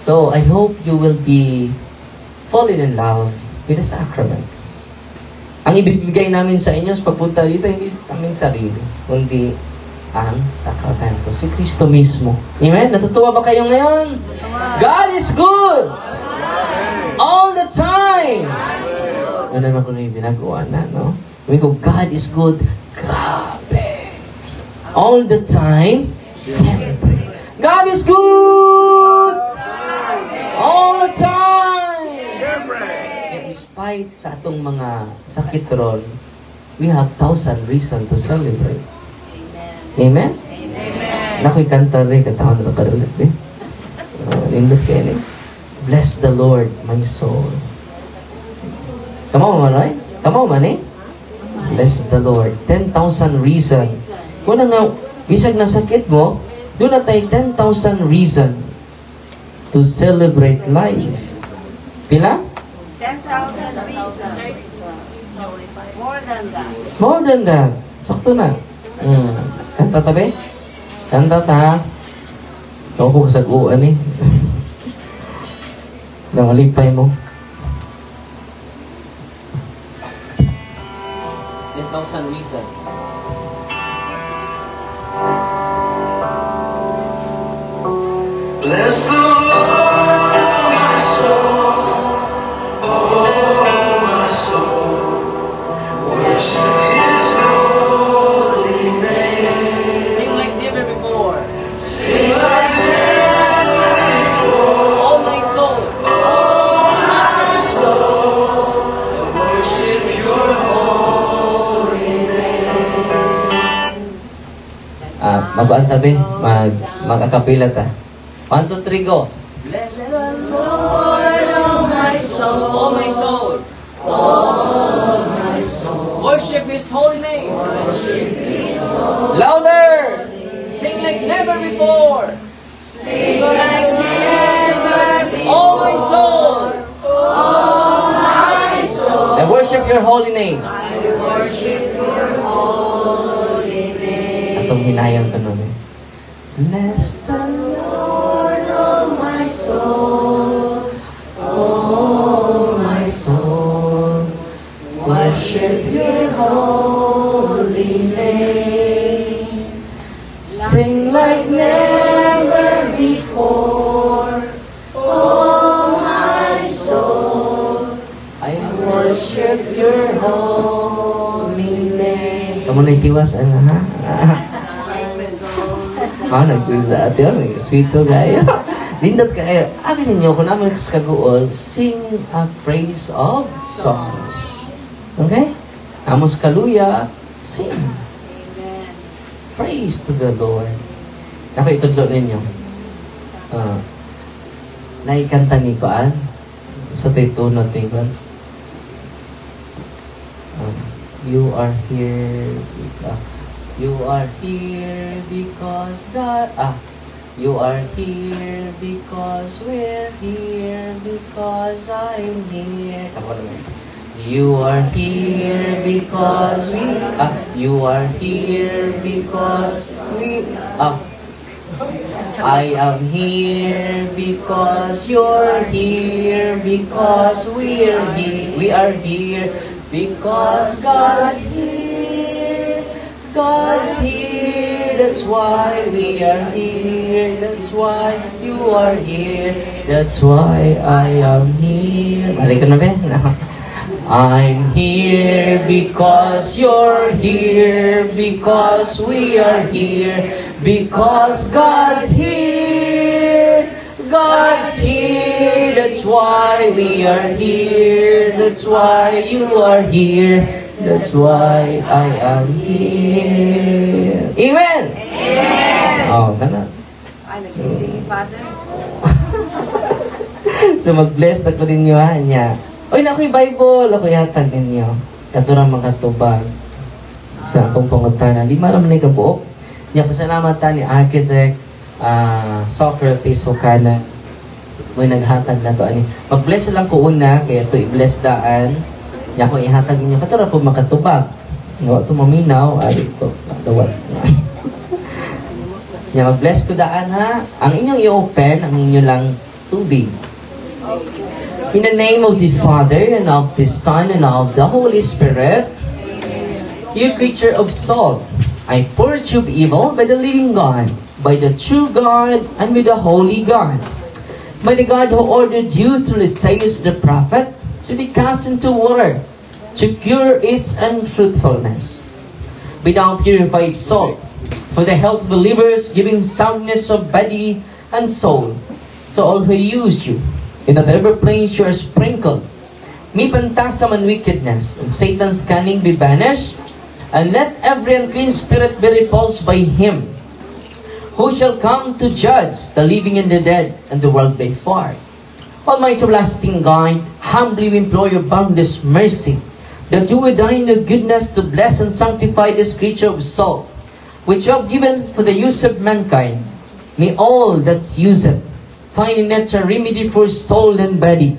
So, I hope you will be falling in love with the sacraments. Ang ibibigay namin sa inyo sa pagpunta dito, hindi kami sarili, kundi ang sakramento, si Kristo mismo. Amen? Natutuwa ba kayo ngayon? God is good! All the time! Yun naman ko na yung binagawa na, no? We go, God is good. Grabe! All the time, siyempre. God is good! All the time! And despite sa atong mga sakit ron, we have 1,000 reasons to celebrate. Amen? Amen. Nako'y kanta rin, katawang na karulat rin. Bless the Lord, my soul. Tama mo man, right? Tama mo man eh? Bless the Lord. 10,000 reasons. Kung nga, bisag na sakit mo, doon na tayo 10,000 reasons to celebrate life. Pila? 10,000 reasons. More than that. More than that. Sakto na. Kanta tabi? Kanta ta. Ito ko kasaguan eh. Nangalipay mo. 10,000 reasons. Bless the Lord, my soul, oh my soul, worship His holy name. Sing like never before. Sing like never before. Oh my soul. Oh my soul, worship Your holy name. Maguan tabi. Mag-akapila ta. 1, 2, 3, go. Bless the Lord, oh my soul. Oh my soul. Oh my soul. Worship His holy name. Worship His holy. Louder. Sing like never before. Sing like never before. Oh my soul. Oh my soul. I worship Your holy name. I worship Your holy name. Atong hinayang ka nun eh. Bless the Lord, oh my soul. Oh my soul. Worship Your holy name. Sing like never before. Oh my soul. I Worship Your holy name. Kamu na itiwas, ano ha? Nagpila at yun. Sweet to gaya. Lindot kaya. Akin ninyo, kung naman kaguol, sing a praise of songs. Okay? Amos kaluya, sing. Amen. Praise to the Lord. Ako itudlo ninyo. Naikanta ni Paan. Sa titunod ni Paan. You are here. You are here because God. You are here because we're here because I'm here. You are here because we. You are here because we. I am here because you're here because we're here. We are here because God's here. God's here, that's why we are here, that's why you are here, that's why I am here. Balik ka na ba? I'm here because you're here, because we are here, because God's here, God's here, that's why we are here, that's why you are here. That's why I am here. Amen! Amen. Oh, kana. Ay, nag-sing Father. So mag-bless na ko ninyo ha niya. Uy, na ako'y Bible. Ako yatag ninyo. Katurang mga tubag sa akong pangutana. Di maram na ikabuok. Niya, pasalamat ta ni Architect Socrates Hokana. May naghatag na to. Mag-bless lang ko una, kaya ito i-bless daan. Niya ko ihatag ninyo. Katura po makatubag. Nga ito maminaw. Ay, ito. Dawat. Niya, mag-bless ko daan ha. Ang inyong i-open, ang inyo lang tubig. In the name of the Father, and of the Son, and of the Holy Spirit, you creature of salt, I purge you of evil by the living God, by the true God, and with the holy God. By the God who ordered you through Isaiah the prophet, to be cast into water, to cure its untruthfulness. Be thou purified salt, for the health of believers, giving soundness of body and soul to all who use you. In that ever place you are sprinkled, may phantasm and wickedness, and Satan's cunning be banished, and let every unclean spirit be repulsed by him, who shall come to judge the living and the dead, and the world by fire. Almighty everlasting God, humbly we implore your boundless mercy, that you would in your goodness to bless and sanctify this creature of salt, which you have given for the use of mankind. May all that use it find in it a remedy for soul and body,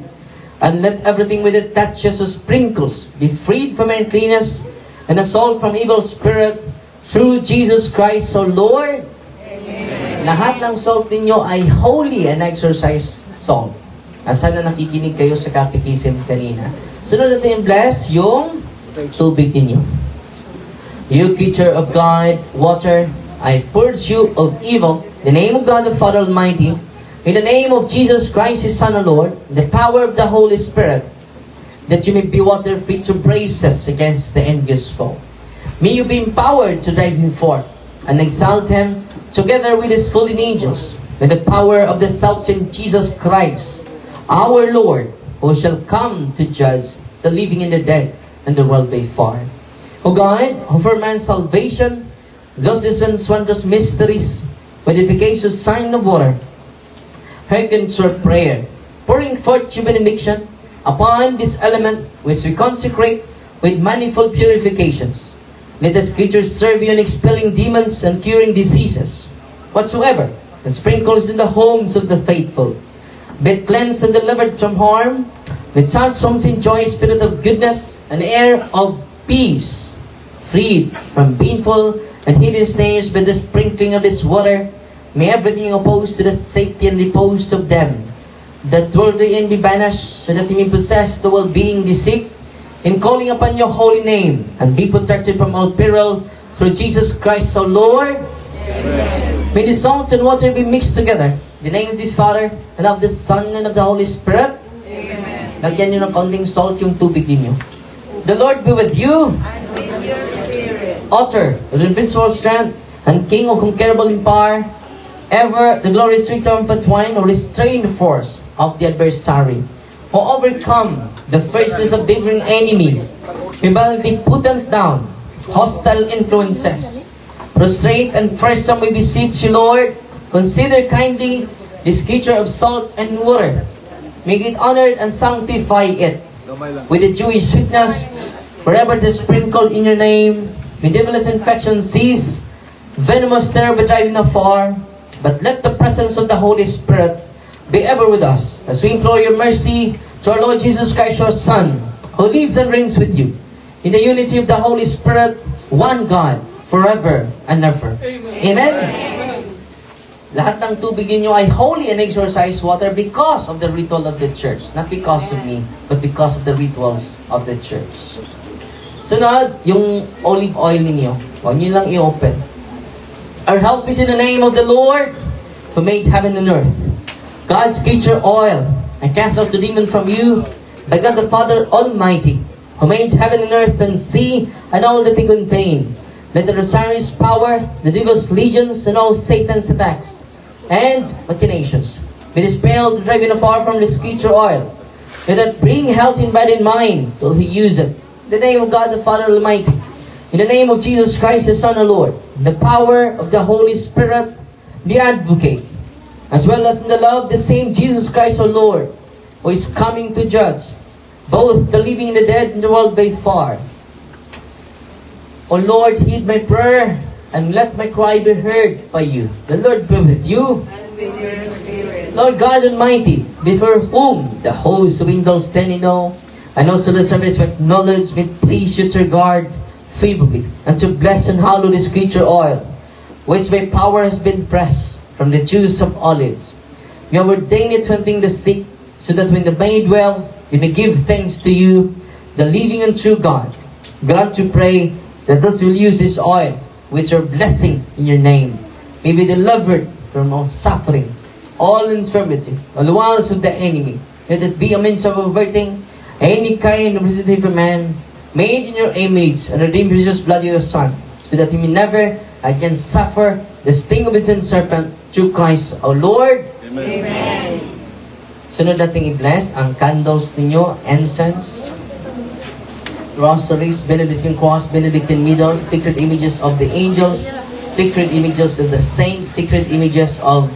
and let everything with it touches or sprinkles be freed from uncleanness and assault from evil spirit, through Jesus Christ, O Lord. Amen. Lahat ng salt ninyo ay holy and exercise salt. Sana nakikinig kayo sa catechism kanina. Sunod natin bless yung tubig ninyo. You creature of God, water, I purge you of evil, in the name of God the Father Almighty, in the name of Jesus Christ, His Son, O Lord, the power of the Holy Spirit, that you may be water fit to praises against the envious foe. May you be empowered to drive him forth and exalt him together with his fallen angels, with the power of the self-same Jesus Christ, our Lord, who shall come to judge the living and the dead, and the world by far. O God, who for man's salvation, those and wondrous mysteries, with efficacious sign of water, hearken to our prayer, pouring forth your benediction upon this element which we consecrate with manifold purifications. Let this creature serve you in expelling demons and curing diseases, whatsoever, and sprinkles in the homes of the faithful. Be cleansed and delivered from harm, with such homes enjoy spirit of goodness, an air of peace, freed from painful and hideous snares by the sprinkling of this water. May everything opposed to the safety and repose of them that worldly end be banished, so that you may possess the well-being deceit, in calling upon your holy name, and be protected from all peril, through Jesus Christ our Lord. Amen. May the salt and water be mixed together, in the name of the Father, and of the Son, and of the Holy Spirit. Amen. Lagyan nyo ng konting salt yung tubig ninyo. The Lord be with you. And with your spirit. Author of invincible strength, and King of conquerable in power, ever the glorious triumphant wine, or restrain the force of the adversary, who overcome the fierceness of different enemies, may violently put them down, hostile influences. Prostrate and fearsome we beseech you, Lord, consider kindly this creature of salt and water. Make it honored and sanctify it with the Jewish sweetness, wherever it is sprinkled in your name. May devil's infection cease, venomous terror be driven afar, but let the presence of the Holy Spirit be ever with us, as we implore your mercy to our Lord Jesus Christ, your Son, who lives and reigns with you, in the unity of the Holy Spirit, one God, forever and ever. Amen. Amen. Lahat ng tubig ninyo ay holy and exorcised water because of the ritual of the church. Not because of me, but because of the rituals of the church. Sunod, yung olive oil ninyo. Huwag nyo lang i-open. Our help is in the name of the Lord, who made heaven and earth. God's creature oil, and cast out the demon from you, by God the Father Almighty, who made heaven and earth and sea, and all that they contain. Let the Rosarious power, the devil's legions, and all Satan's attacks, and machinations, be dispelled, driven afar from this creature oil. Let it bring health in body and mind, till he use it. In the name of God the Father Almighty, in the name of Jesus Christ, His Son, our Lord, the power of the Holy Spirit, the Advocate, as well as in the love of the same Jesus Christ our Lord, who is coming to judge both the living and the dead in the world by far. O Lord, heed my prayer, and let my cry be heard by you. The Lord be with you. And with your spirit. Lord God Almighty, before whom the hosts of angels stand in awe, and also the service with knowledge, with please you to regard favorably, and to bless and hallow this creature oil, which by power has been pressed from the juice of olives. We have ordained it to heal the sick, so that when the made well, we may give thanks to you, the living and true God. God, to pray that those who will use this oil, which are blessing in your name, may be delivered from all suffering, all infirmity, all the wiles of the enemy. Let it be a means of averting any kind of visitation from man, made in your image, and redeemed with Jesus' blood of your Son, so that he may never again suffer the sting of its serpent, through Christ our Lord. Amen. Sunod nating i-bless ang candles ninyo, incense, rosaries, Benedictine cross, Benedictine middle, sacred images of the angels, sacred images of the saints, sacred images of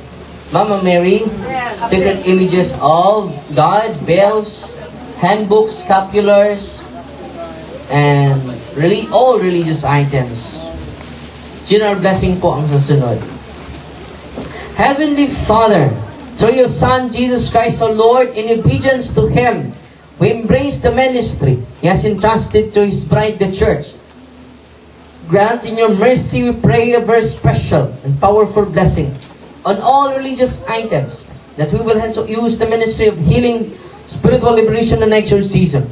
Mama Mary, Yes. sacred images of God, bells, handbooks, scapulars, and really all religious items. General blessing po ang susunod. Heavenly Father, through your Son, Jesus Christ, our Lord, in obedience to Him, we embrace the ministry He has entrusted to His bride, the Church. Grant in your mercy, we pray, a very special and powerful blessing on all religious items, that we will hence use the ministry of healing, spiritual liberation, and exorcism.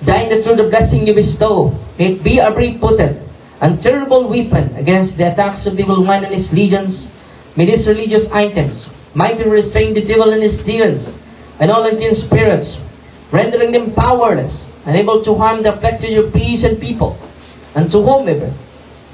Dying that through the blessing you bestow, may it be a very potent and terrible weapon against the attacks of the evil one and his legions. May these religious items might restrain the devil and his demons and all unclean spirits, rendering them powerless, unable to harm the afflicted your peace and people, and to whomever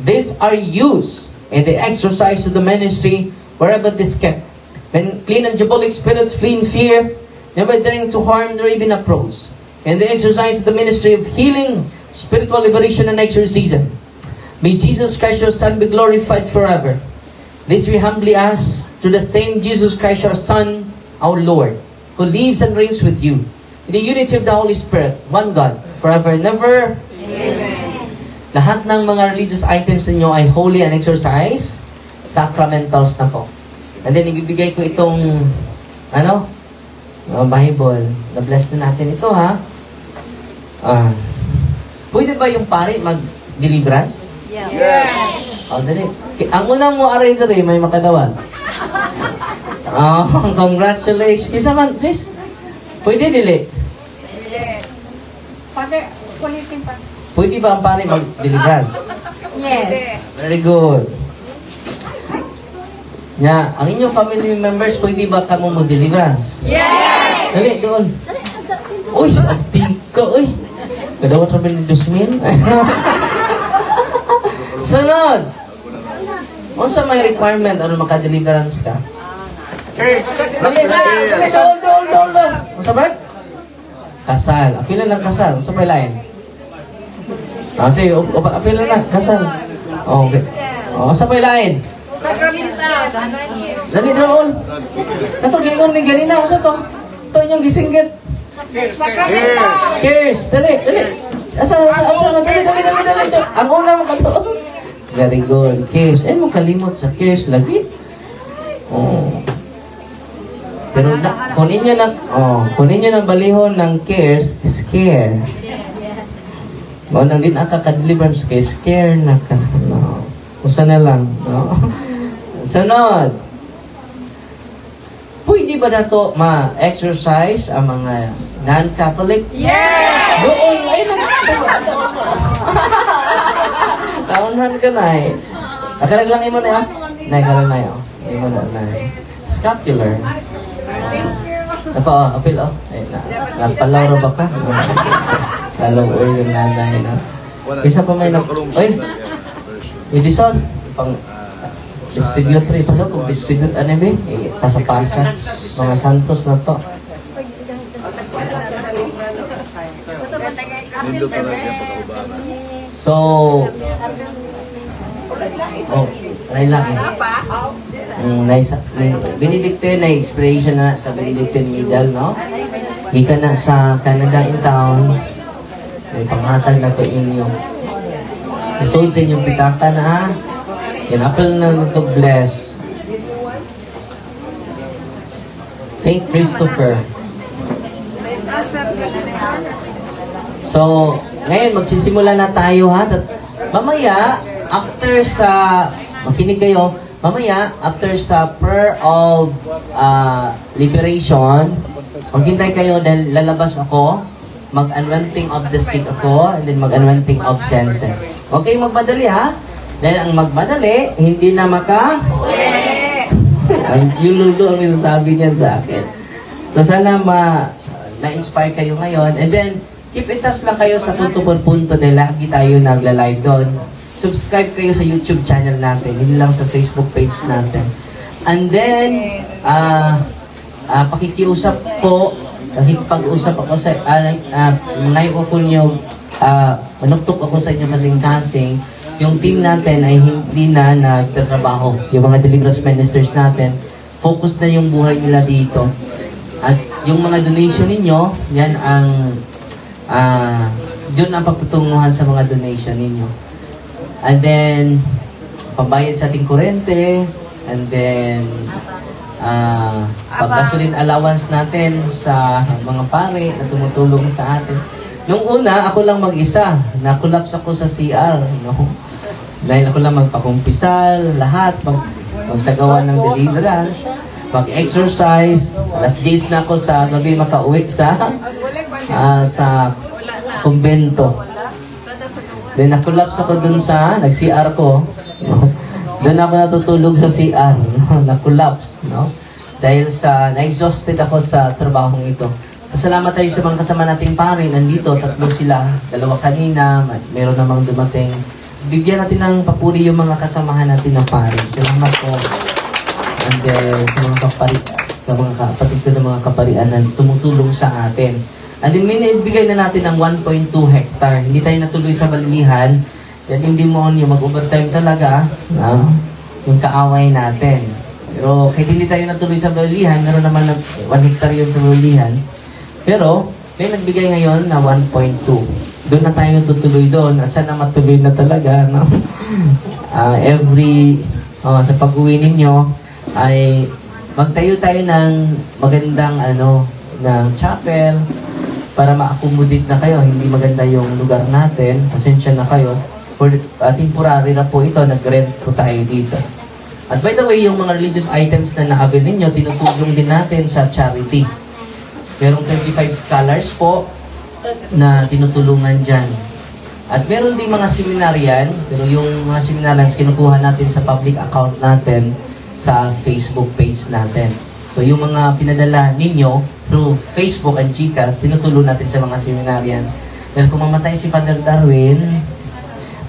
these are used in the exercise of the ministry, wherever this kept. When clean and diabolic spirits flee in fear, never daring to harm nor even approach. In the exercise of the ministry of healing, spiritual liberation, and exorcism, may Jesus Christ your Son be glorified forever. This we humbly ask to the same Jesus Christ our Son, our Lord, who lives and reigns with you in the unity of the Holy Spirit, one God, forever and ever. Amen. Lahat ng mga religious items ninyo ay holy and exercise, sacramentals na po. And then, ibibigay ko itong, Bible. Na-bless na natin ito, ha? Pwede ba yung pare mag-deliverance? Yes. Dali. Ang unang mo aray dali, may makadawal. Congratulations. Kisa man, sis? Pwede, dili? Father, kulitin pa. Pwede ba ang pare mag-deliverance? Yes. Very good. Ang inyong family members, pwede ba kamo mag-deliverance? Yes! Dali, doon. Uy, abdi ka, uy. Kadawat na ba ni Dusmin? Sunod! Kung sa may requirement, ano maka-deliverance ka? Dali, doon. Kung sa ba? Kasal. Apilan ng kasal. Kung sa may lain? Sige, apilan na. Kasal. Okay. Sa may lain? Dali doon. Ito, gingon ni ganina. Kung sa to? Ito inyong gisinggit. Cheers! Dali. Asa. Dali. Ang una mo kanto. Very good. Cheers. Mo kalimot sa cheers lagi. Pero kung ninyo nang balihon ng cares, scare. Nang din akaka-deliverance kay scare na ka. Usa na lang. Sunod. Pwede ba na to ma-exercise ang mga non-Catholic? Yes! Doon, Taunhan ka na eh. Akalag lang imo na yun. Kalag na yun. Imo na. Scapular. Apil napalaro ba ka? Talong oil yung nanay na. Isa pa may Uy! Edison, pang distributory pala, kung distribute pasa-pasa, mga santos na to. So, Benedictine na expiration na sa Benedictine Medal, no? Ika na sa Canada in town, may panghatag na ko inyo. Isood sa inyong pitaka na, ha? Apple na to bless. Saint Christopher. So, ngayon magsisimula na tayo, ha? Mamaya, after sa, makinig kayo, mamaya, after sa prayer of liberation, maghintay kayo dahil lalabas ako, mag-anointing of the sick ako, and then mag-anointing of senses. Okay, magmadali, ha? Dahil ang magmadali, hindi na yung lulo ang sabi niya sa akin. So sana na-inspire kayo ngayon. And then, keep in touch lang kayo sa Tutupon Punto dahil lagi tayo nagla-live doon. Subscribe kayo sa YouTube channel natin, hindi lang sa Facebook page natin. And then, pakikiusap po, pag-usap ako sa, ngayon po nyo, manuktok ako sa inyo kasing-kasing, yung team natin ay hindi na nagtatrabaho. Yung mga deliverance ministers natin focus na yung buhay nila dito. At yung mga donation ninyo, yan ang yun ang pagtutunguhan sa mga donation ninyo. And then, pambayad sa ating kurente, and then, pag-gasoline allowance natin sa mga pare na tumutulong sa atin. Nung una, ako lang mag-isa. Na-collapse ako sa CR. No? Dahil ako lang magpakumpisal, lahat, magsagawa ng deliverance, mag-exercise. Alas 10 na ako sa gabi makauwi sa kumbento. Then na-collapse ako dun sa, nag-CR ko. Doon ako natutulog sa CR. Na-collapse. No? Dahil na-exhausted ako sa trabahong ito. Salamat tayo sa mga kasama nating pare. Nandito, 3 sila. 2 kanina. Meron namang dumating. Bigyan natin ng papuri yung mga kasamahan natin ng pare. Salamat po. And sa mga kapatid ko ng mga kaparian na tumutulong sa atin. And then, minibigay na natin ng 1.2 hectare. Hindi tayo natuloy sa balilihan. Yan yung demonyo, mag-overtime talaga. Yung kaaway natin. Pero kahit hindi tayo natuloy sa balilihan, meron naman 1 hectare yun sa balilihan. Pero, may nagbigay ngayon na 1.2. Doon na tayo tutuloy doon. At sana matuloy na talaga. No? Sa pag-uwi ninyo, ay magtayo tayo ng magandang ng chapel para ma-accommodate na kayo. Hindi maganda yung lugar natin. Pasensya na kayo. For temporary na po ito, nag-rent po tayo dito. At by the way, yung mga religious items na na-avail ninyo, tinutulong din natin sa charity. Merong 25 scholars po na tinutulungan dyan. At meron din mga seminaryan, pero yung mga seminarians kinukuha natin sa public account natin sa Facebook page natin. So yung mga pinadala ninyo through Facebook and Gcash, tinutulong natin sa mga seminarian. Dahil kung mamatay si Father Darwin,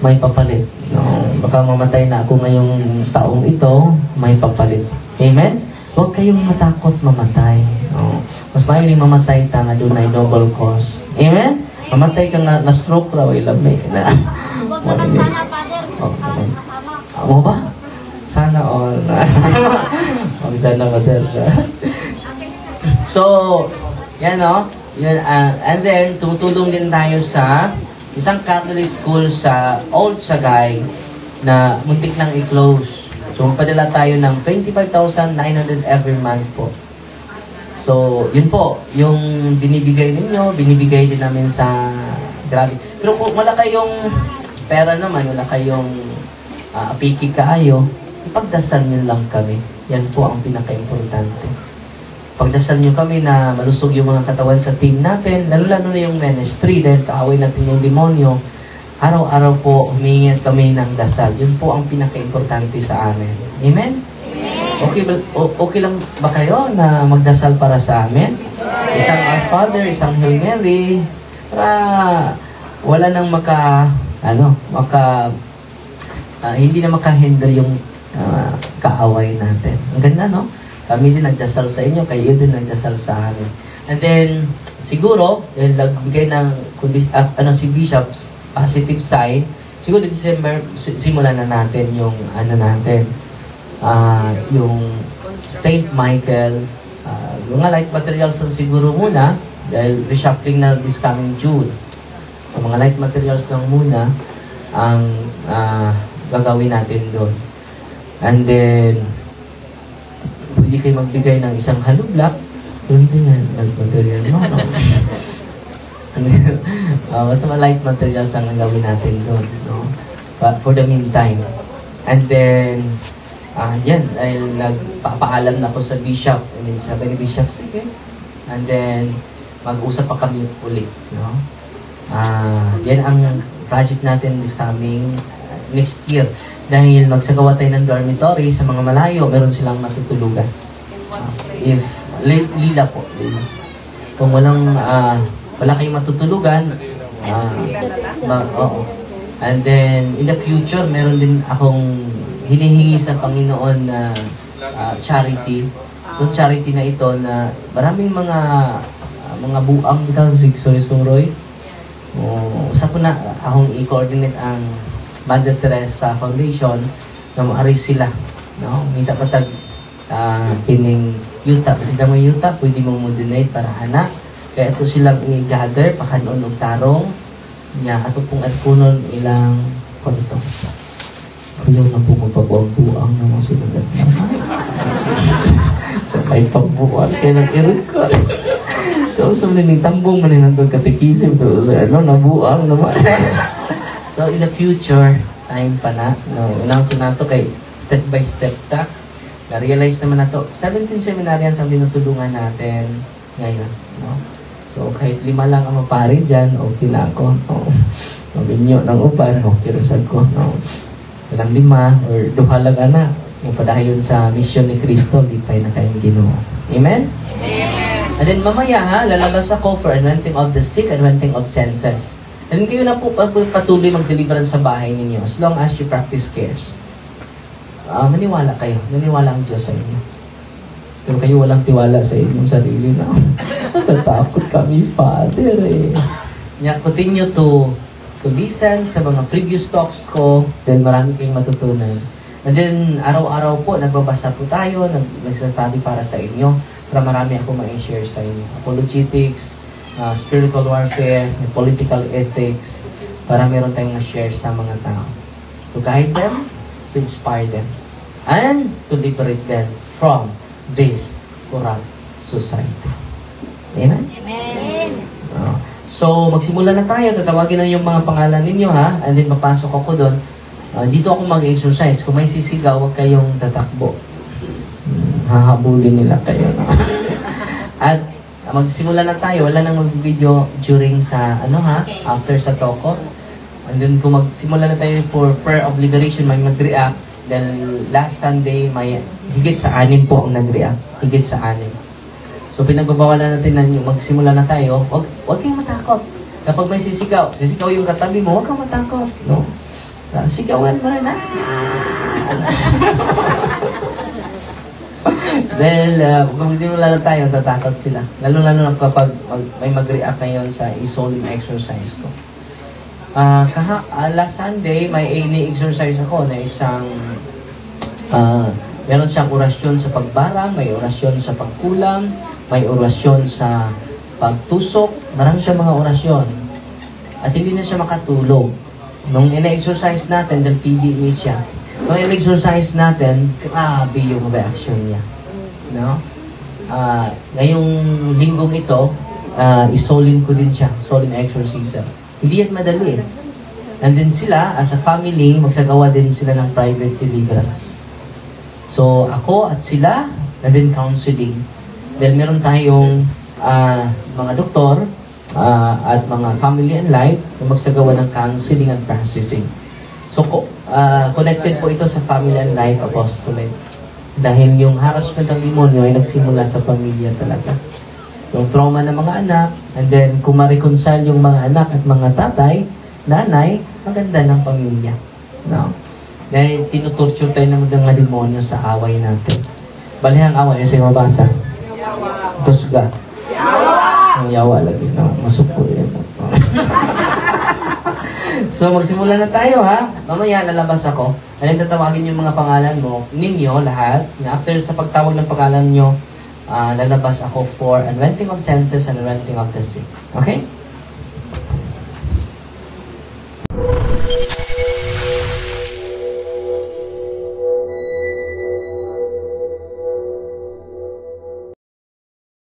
may papalit. No? Baka mamatay na ako ngayong taong ito, may papalit. Amen? Huwag kayong matakot mamatay. No? Mas mahiling mamatay ta nga doon ay noble cause. Amen? Mamatay ka na stroke raw, ilamay na. Huwag naman sana, Father. Kasama. Mo ba? Sana all. Huwag sana Father. So, yan o. Yun, and then, tumutulong din tayo sa isang Catholic school sa Old Sagay na muntik nang i-close. So, magpadala tayo ng 25,900 every month po. So, yun po, yung binibigay ninyo, binibigay din namin sa grabe. Pero kung wala kayong pera naman, wala kayong apiki kaayo, ipagdasal nyo lang kami. Yan po ang pinaka-importante. Pagdasal nyo kami na malusog yung mga katawan sa team natin, lalo-lalo na yung ministry, dahil kaaway natin yung demonyo, araw-araw po humingi kami ng dasal. Yun po ang pinaka-importante sa amin. Amen? Okay lang ba kayo na magdasal para sa amin? Isang Our Father, isang Hail Mary, para wala nang hindi na makahinder yung kaaway natin. Ang ganda, no? Kami din nagdasal sa inyo, kayo din nagdasal sa amin. And then, siguro, nagbigay ng si Bishop, positive sign, siguro December, simulan na natin yung yung Saint Michael, mga light materials lang siguro muna, dahil reshuffling na this coming June. So, mga light materials lang muna ang gagawin natin doon. And then, pwede kayo magbigay ng isang hollow block. Pwede nga, light material. No. Basta mga light materials lang ang gawin natin doon. No? But for the meantime. And then, dahil nagpapaalam na ako sa bishop. And then, sabi ni bishop, sige. And then, mag-usap pa kami ulit. No? Yan ang project natin this coming next year. Dahil magsagawa tayo ng dormitory sa mga malayo, meron silang matutulugan. If lila po. Kung wala kayong matutulugan, oo. And then, in the future, meron din akong hinihingi sa Panginoon na charity. Yung charity na ito na maraming mga buang daw, suroy. Sa ko na akong i-coordinate ang Mother Teresa Foundation na maari sila. No? May tapatag kining yuta. Kasi damo yuta, pwede mo donate para anak. Kaya ito silang i-gather, pakanon og tarong. Nya ato pong at kunon ilang konto. Kuyaw na po magpabuang-buang na mga sinulat na. Ay pagbuwan, kaya nag-irot ko. So, sumiling tambong man yung katekism. Nabuang naman. So, in the future, time pa na. Announce na ito kay step by step ta. Na-realize naman na ito. 17 seminarians ang tinutulungan natin ngayon. No? So, kahit 5 lang ang mapari dyan, okay na ako. No? Mabinyo ng upan, okay rasad ko. No? Walang 5 or 2 lang anak. Mapadayon sa mission ni Kristo, di pa na kayong Ginoo. Amen? Amen! And then mamaya ha, lalabas ako for anointing of the sick, anointing of senses. And kayo na po patuloy mag-deliverance sa bahay ninyo as long as you practice cares. Maniwala kayo. Naniwala ang Diyos sa inyo. Pero kayo walang tiwala sa inyong sarili na. Natatakot kami, Father eh. Continue to listen sa mga previous talks ko, then marami kayong matutunan. And then, araw-araw po, nagbabasa po tayo, nagsastudy para sa inyo, para marami ako ma-share sa inyo. Apologetics, spiritual warfare, political ethics, para meron tayong ma-share sa mga tao. To guide them, to inspire them, and to liberate them from this corrupt society. Amen? Amen. So, magsimula na tayo. Tatawagin na yung mga pangalan ninyo, ha? And then, papasok ako doon. Dito ako mag-exercise. Kung may sisigaw, huwag kayong tatakbo. Hahabulin nila kayo. No? At, magsimula na tayo. Wala nang mag-video during sa, after sa toko. And then, kung magsimula na tayo for prayer of liberation, may mag-react. Dahil last Sunday, may higit sa 6 po ang nag-react. Higit sa 6. So, pinagbabawalan natin na magsimula na tayo, huwag kayong matakot. Kapag may sisigaw yung katabi mo, huwag kang matakot. No? Sigawan mo na. Dahil, kung magsimula na tayo, tatakot sila. Lalo-lalo na kapag may mag-react ngayon sa isoling exercise ko. Last Sunday, may ini-exercise ako na isang meron siyang orasyon sa pagbarang, may orasyon sa pagkulang, may orasyon sa pagtusok, marami siyang mga orasyon. At hindi na siya makatulog. Nung ina-exercise natin, dahil PDE siya, nung ina-exercise natin, grabe yung reaction niya. No? Ngayong linggong ito, isolin ko din siya, solin exorcism. Hindi yan madali eh. And then sila, as a family, magsagawa din sila ng private deliverance. So, ako at sila, na din counseling. Dahil meron tayong mga doktor at mga family and life na magsagawa ng counseling and processing. So, connected po ito sa family and life apostolate. Dahil yung harassment ng demonyo ay nagsimula sa pamilya talaga. Yung trauma ng mga anak, and then kung ma-reconcile yung mga anak at mga tatay, nanay, maganda ng pamilya. No? Dahil tinutorture tayo ng mga demonyo sa away natin. Balihang away, yung sa'yo mabasa. Tusga. Yawa! Yawa lagi. No? Masupo yan. So, magsimula na tayo, ha? Mamaya, lalabas ako. Alam, tatawagin yung mga pangalan mo, ninyo, lahat. Na after sa pagtawag ng pangalan nyo, lalabas ako for anointing of senses and anointing of the sick. Okay?